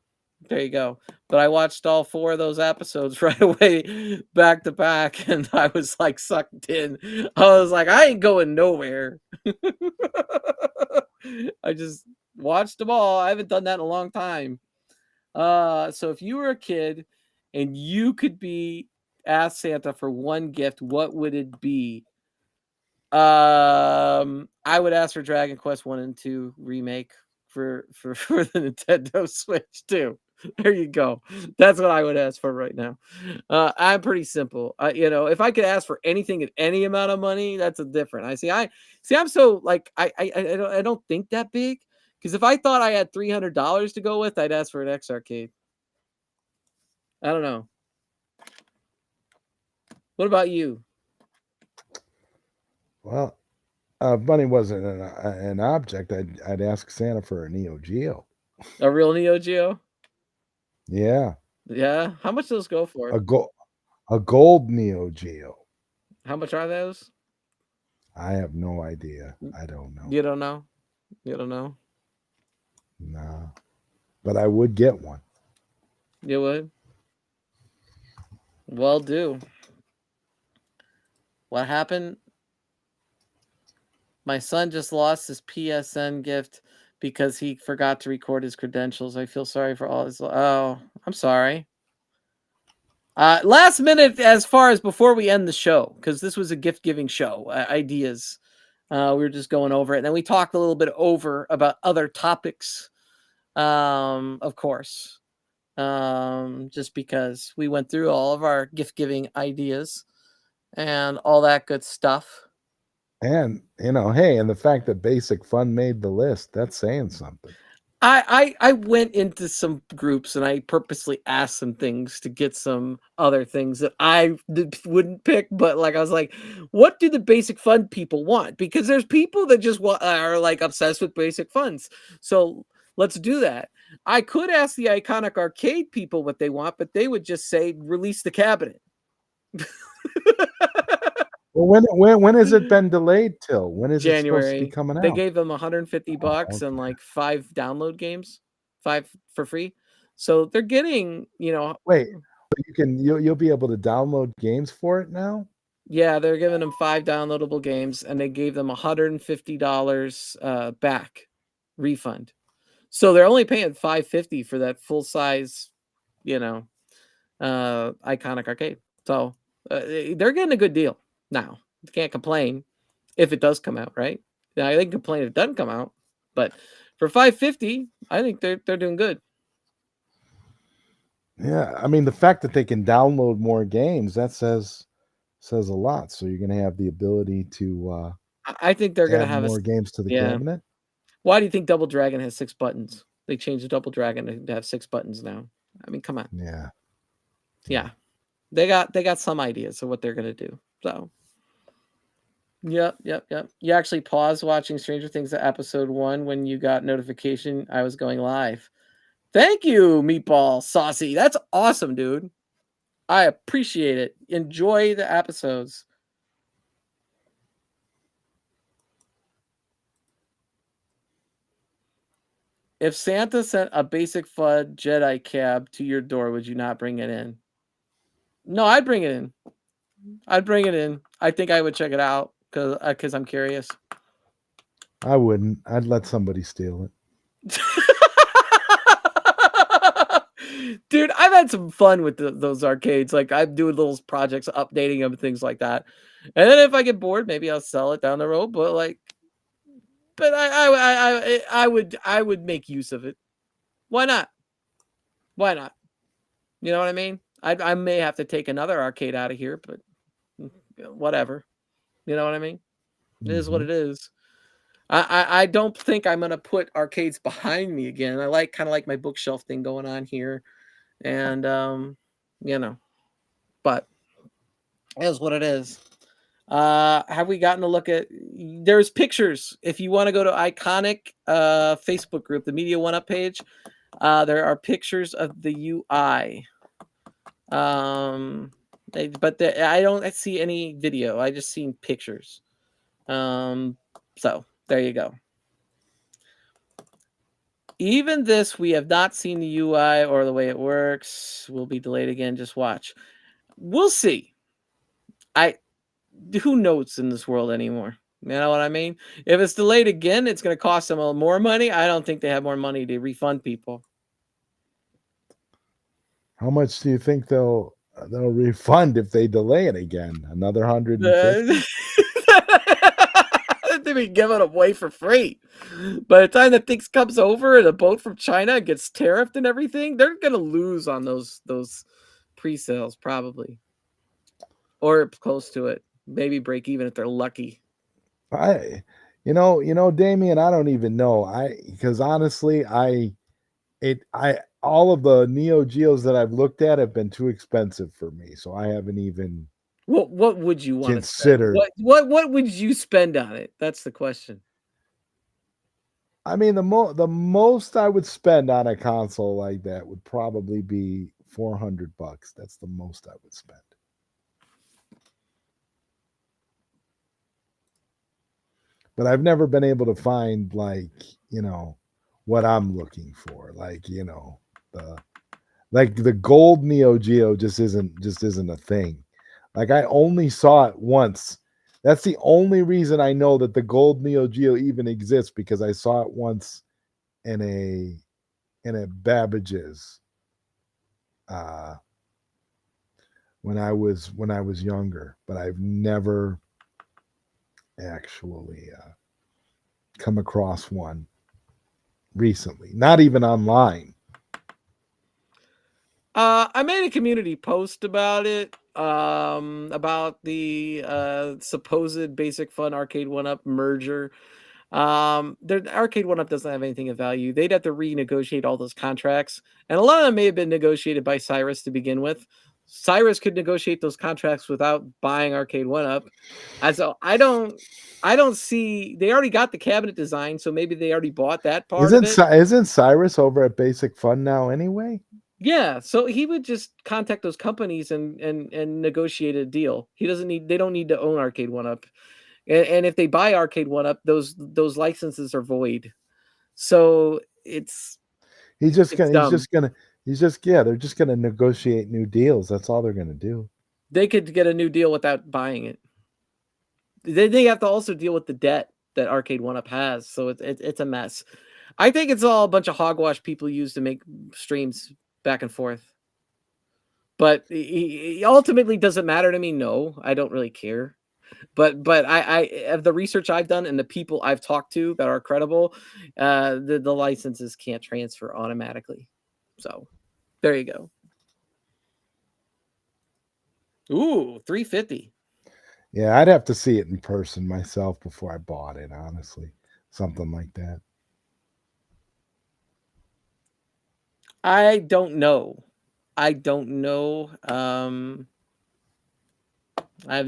there you go. But I watched all 4 of those episodes right away, back to back, and I was like sucked in. I was like, I ain't going nowhere. I just watched them all. I haven't done that in a long time. So if you were a kid and you could be asked Santa for one gift, what would it be? I would ask for Dragon Quest 1 and 2 remake for the Nintendo Switch too. There you go. That's what I would ask for right now. I'm pretty simple. If I could ask for anything at any amount of money, that's a different. I'm so like I don't think that big, because if I thought I had $300 to go with, I'd ask for an X Arcade. I don't know. What about you? Well, if money wasn't an object, I'd ask Santa for a Neo Geo. A real Neo Geo? Yeah. Yeah. How much do those go for? A gold Neo Geo. How much are those? I have no idea. I don't know. You don't know? You don't know? No. But I would get one. You would? Well, do. What happened? My son just lost his PSN gift because he forgot to record his credentials. I feel sorry for all his... Oh, I'm sorry. Last minute, as far as before we end the show, because this was a gift-giving show, ideas. We were just going over it. And then we talked a little bit over about other topics, of course. Just because we went through all of our gift-giving ideas and all that good stuff. And, hey, and the fact that Basic Fun made the list, that's saying something. I went into some groups and I purposely asked some things to get some other things that I wouldn't pick, but I was like, what do the Basic Fun people want? Because there's people that just are like obsessed with Basic Funs. So let's do that. I could ask the Iconic Arcade people what they want, but they would just say, release the cabinet. Well, when has it been delayed till? When is January. it supposed to be coming out? They gave them $150 okay. and like 5 download games, 5 for free. So they're getting, Wait, you'll be able to download games for it now? Yeah, they're giving them 5 downloadable games, and they gave them $150 back refund. So they're only paying $550 for that full size, Iconic Arcade. So they're getting a good deal. Now, you can't complain if it does come out, right? Now, I think complain if it doesn't come out, but for $550, I think they're doing good. Yeah, I mean, the fact that they can download more games, that says a lot. So you're going to have the ability to I think they're going to have more games to the cabinet. Why do you think Double Dragon has 6 buttons? They changed the Double Dragon to have 6 buttons now. I mean, come on. Yeah. They got some ideas of what they're going to do. So Yep. You actually paused watching Stranger Things episode 1 when you got notification I was going live. Thank you, Meatball Saucy. That's awesome, dude. I appreciate it. Enjoy the episodes. If Santa sent a basic FUD Jedi cab to your door, would you not bring it in? No, I'd bring it in. I'd bring it in. I think I would check it out because I'm curious. I wouldn't. I'd let somebody steal it. Dude, I've had some fun with those arcades. Like I'm doing little projects, updating them, things like that. And then if I get bored, maybe I'll sell it down the road. But I would make use of it. Why not? Why not? You know what I mean? I may have to take another arcade out of here, but whatever. You know what I mean? It is what Mhm. it is. I don't think I'm gonna put arcades behind me again. I kind of like my bookshelf thing going on here, and you know, but it is what it is. Have we gotten to look at? There's pictures. If you want to go to Iconic Facebook group, the Media One Up page, there are pictures of the UI. I don't see any video. I just seen pictures. So there you go. Even this, we have not seen the UI or the way it works. Will be delayed again. Just watch. We'll see. Who knows in this world anymore? You know what I mean? If it's delayed again, it's going to cost them more money. I don't think they have more money to refund people. How much do you think they'll refund if they delay it again? Another 150? They be giving them away for free. By the time the thing comes over and a boat from China gets tariffed and everything, they're gonna lose on those pre-sales probably, or close to it. Maybe break even if they're lucky. Damien, I don't even know. Because honestly, all of the Neo Geos that I've looked at have been too expensive for me, so I haven't even What would you want to spend? considered. What would you spend on it? That's the question. I mean, the most I would spend on a console like that would probably be $400. That's the most I would spend. But I've never been able to find what I'm looking for. The gold Neo Geo just isn't a thing. Like I only saw it once. That's the only reason I know that the gold Neo Geo even exists, because I saw it once in a Babbage's when I was younger, but I've never actually come across one recently, not even online. I made a community post about it, about the supposed Basic Fun Arcade 1UP merger. The Arcade 1UP doesn't have anything of value. They'd have to renegotiate all those contracts, and a lot of them may have been negotiated by Cyrus to begin with. Cyrus could negotiate those contracts without buying Arcade 1UP. So I don't see. They already got the cabinet design, so maybe they already bought that part of it. Isn't Cyrus over at Basic Fun now anyway? Yeah, so he would just contact those companies and negotiate a deal. They don't need to own Arcade 1UP. And if they buy Arcade 1UP, those licenses are void. So they're just gonna negotiate new deals. That's all they're gonna do. They could get a new deal without buying it. They have to also deal with the debt that Arcade 1UP has, so it's a mess. I think it's all a bunch of hogwash people use to make streams back and forth. But he ultimately doesn't matter to me. No, I don't really care. But I of the research I've done and the people I've talked to that are credible, the licenses can't transfer automatically. So there you go. Ooh, 350. Yeah, I'd have to see it in person myself before I bought it, honestly. Something like that. I don't know. I have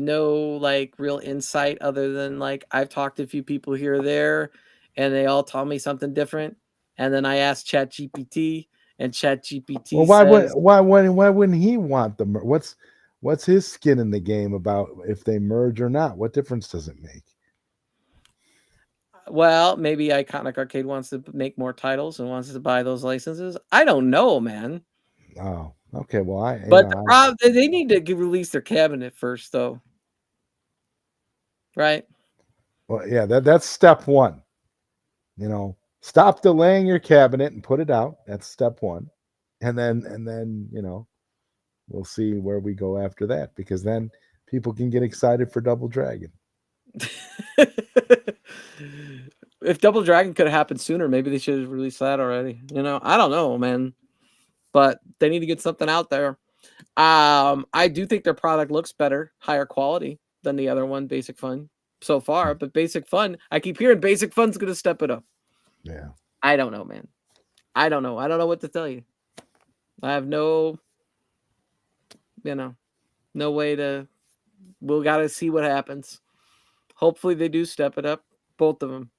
no real insight other than I've talked to a few people here or there, and they all tell me something different. And then I asked ChatGPT, and ChatGPT Well, says, why wouldn't he want the what's his skin in the game about if they merge or not? What difference does it make? well, maybe Iconic Arcade wants to make more titles and wants to buy those licenses. I don't know, man. Oh, okay. Well, But the problem, they need to release their cabinet first, though. Right? well, yeah, that's step one. Stop delaying your cabinet and put it out. That's step one, and then we'll see where we go after that, because then people can get excited for Double Dragon. If Double Dragon could have happened sooner, maybe they should have released that already. I don't know, man. But they need to get something out there. I do think their product looks better, higher quality than the other one, Basic Fun, so far. But Basic Fun, I keep hearing Basic Fun's going to step it up. Yeah. I don't know, man. I don't know. I don't know what to tell you. I have no way to. We'll got to see what happens. Hopefully they do step it up, both of them.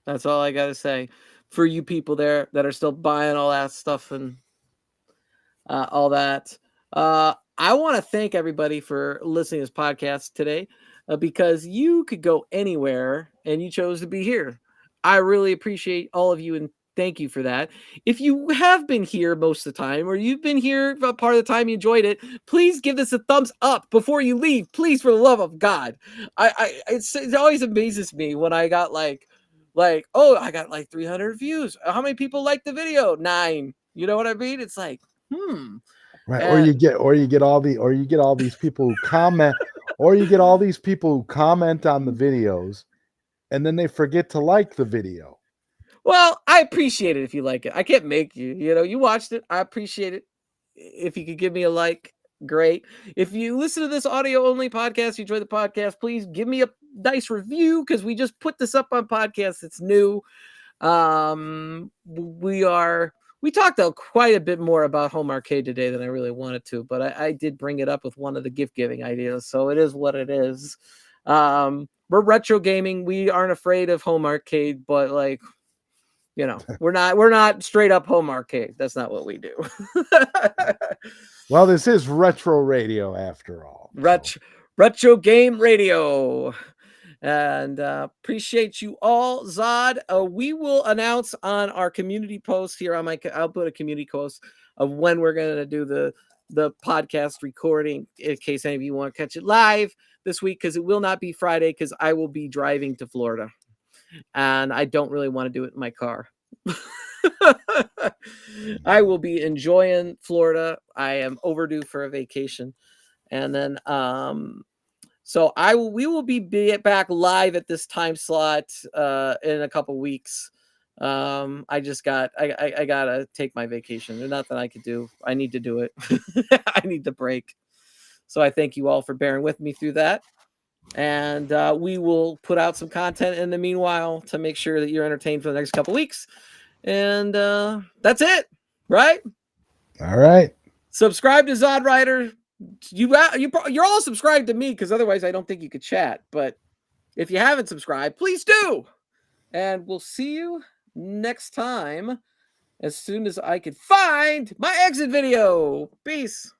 That's all I got to say. For you people there that are still buying all that stuff and all that. I want to thank everybody for listening to this podcast today, because you could go anywhere and you chose to be here. I really appreciate all of you and thank you for that. If you have been here most of the time, or you've been here for part of the time you enjoyed it, please give this a thumbs up before you leave. Please, for the love of God. It always amazes me when I got like, oh, I got like 300 views. How many people liked the video? 9. You know what I mean? It's like, Right. Or you get all these people who comment, or you get all these people who comment on the videos and then they forget to like the video. Well, I appreciate it if you like it. I can't make you. You watched it. I appreciate it. If you could give me a like, great. If you listen to this audio only podcast, you enjoy the podcast, please give me a nice review, because we just put this up on podcast. It's new. We talked quite a bit more about home arcade today than I really wanted to, but I did bring it up with one of the gift giving ideas, so it is what it is. We're retro gaming. We aren't afraid of home arcade, but we're not straight up home arcade. That's not what we do. Well, this is retro radio after all. Retro game radio. And appreciate you all, Zod. We will announce on our community post here I'll put a community post of when we're going to do the podcast recording, in case any of you want to catch it live this week, because it will not be Friday, because I will be driving to Florida and I don't really want to do it in my car. I will be enjoying Florida. I am overdue for a vacation. And then so we will be back live at this time slot in a couple weeks. I gotta take my vacation. There's nothing I could do. I need to do it. I need the break. So I thank you all for bearing with me through that. And we will put out some content in the meanwhile to make sure that you're entertained for the next couple weeks. And that's it, right? All right. Subscribe to Zod Rider. You're all subscribed to me, because otherwise I don't think you could chat. But if you haven't subscribed, please do. And we'll see you next time, as soon as I can find my exit video. Peace.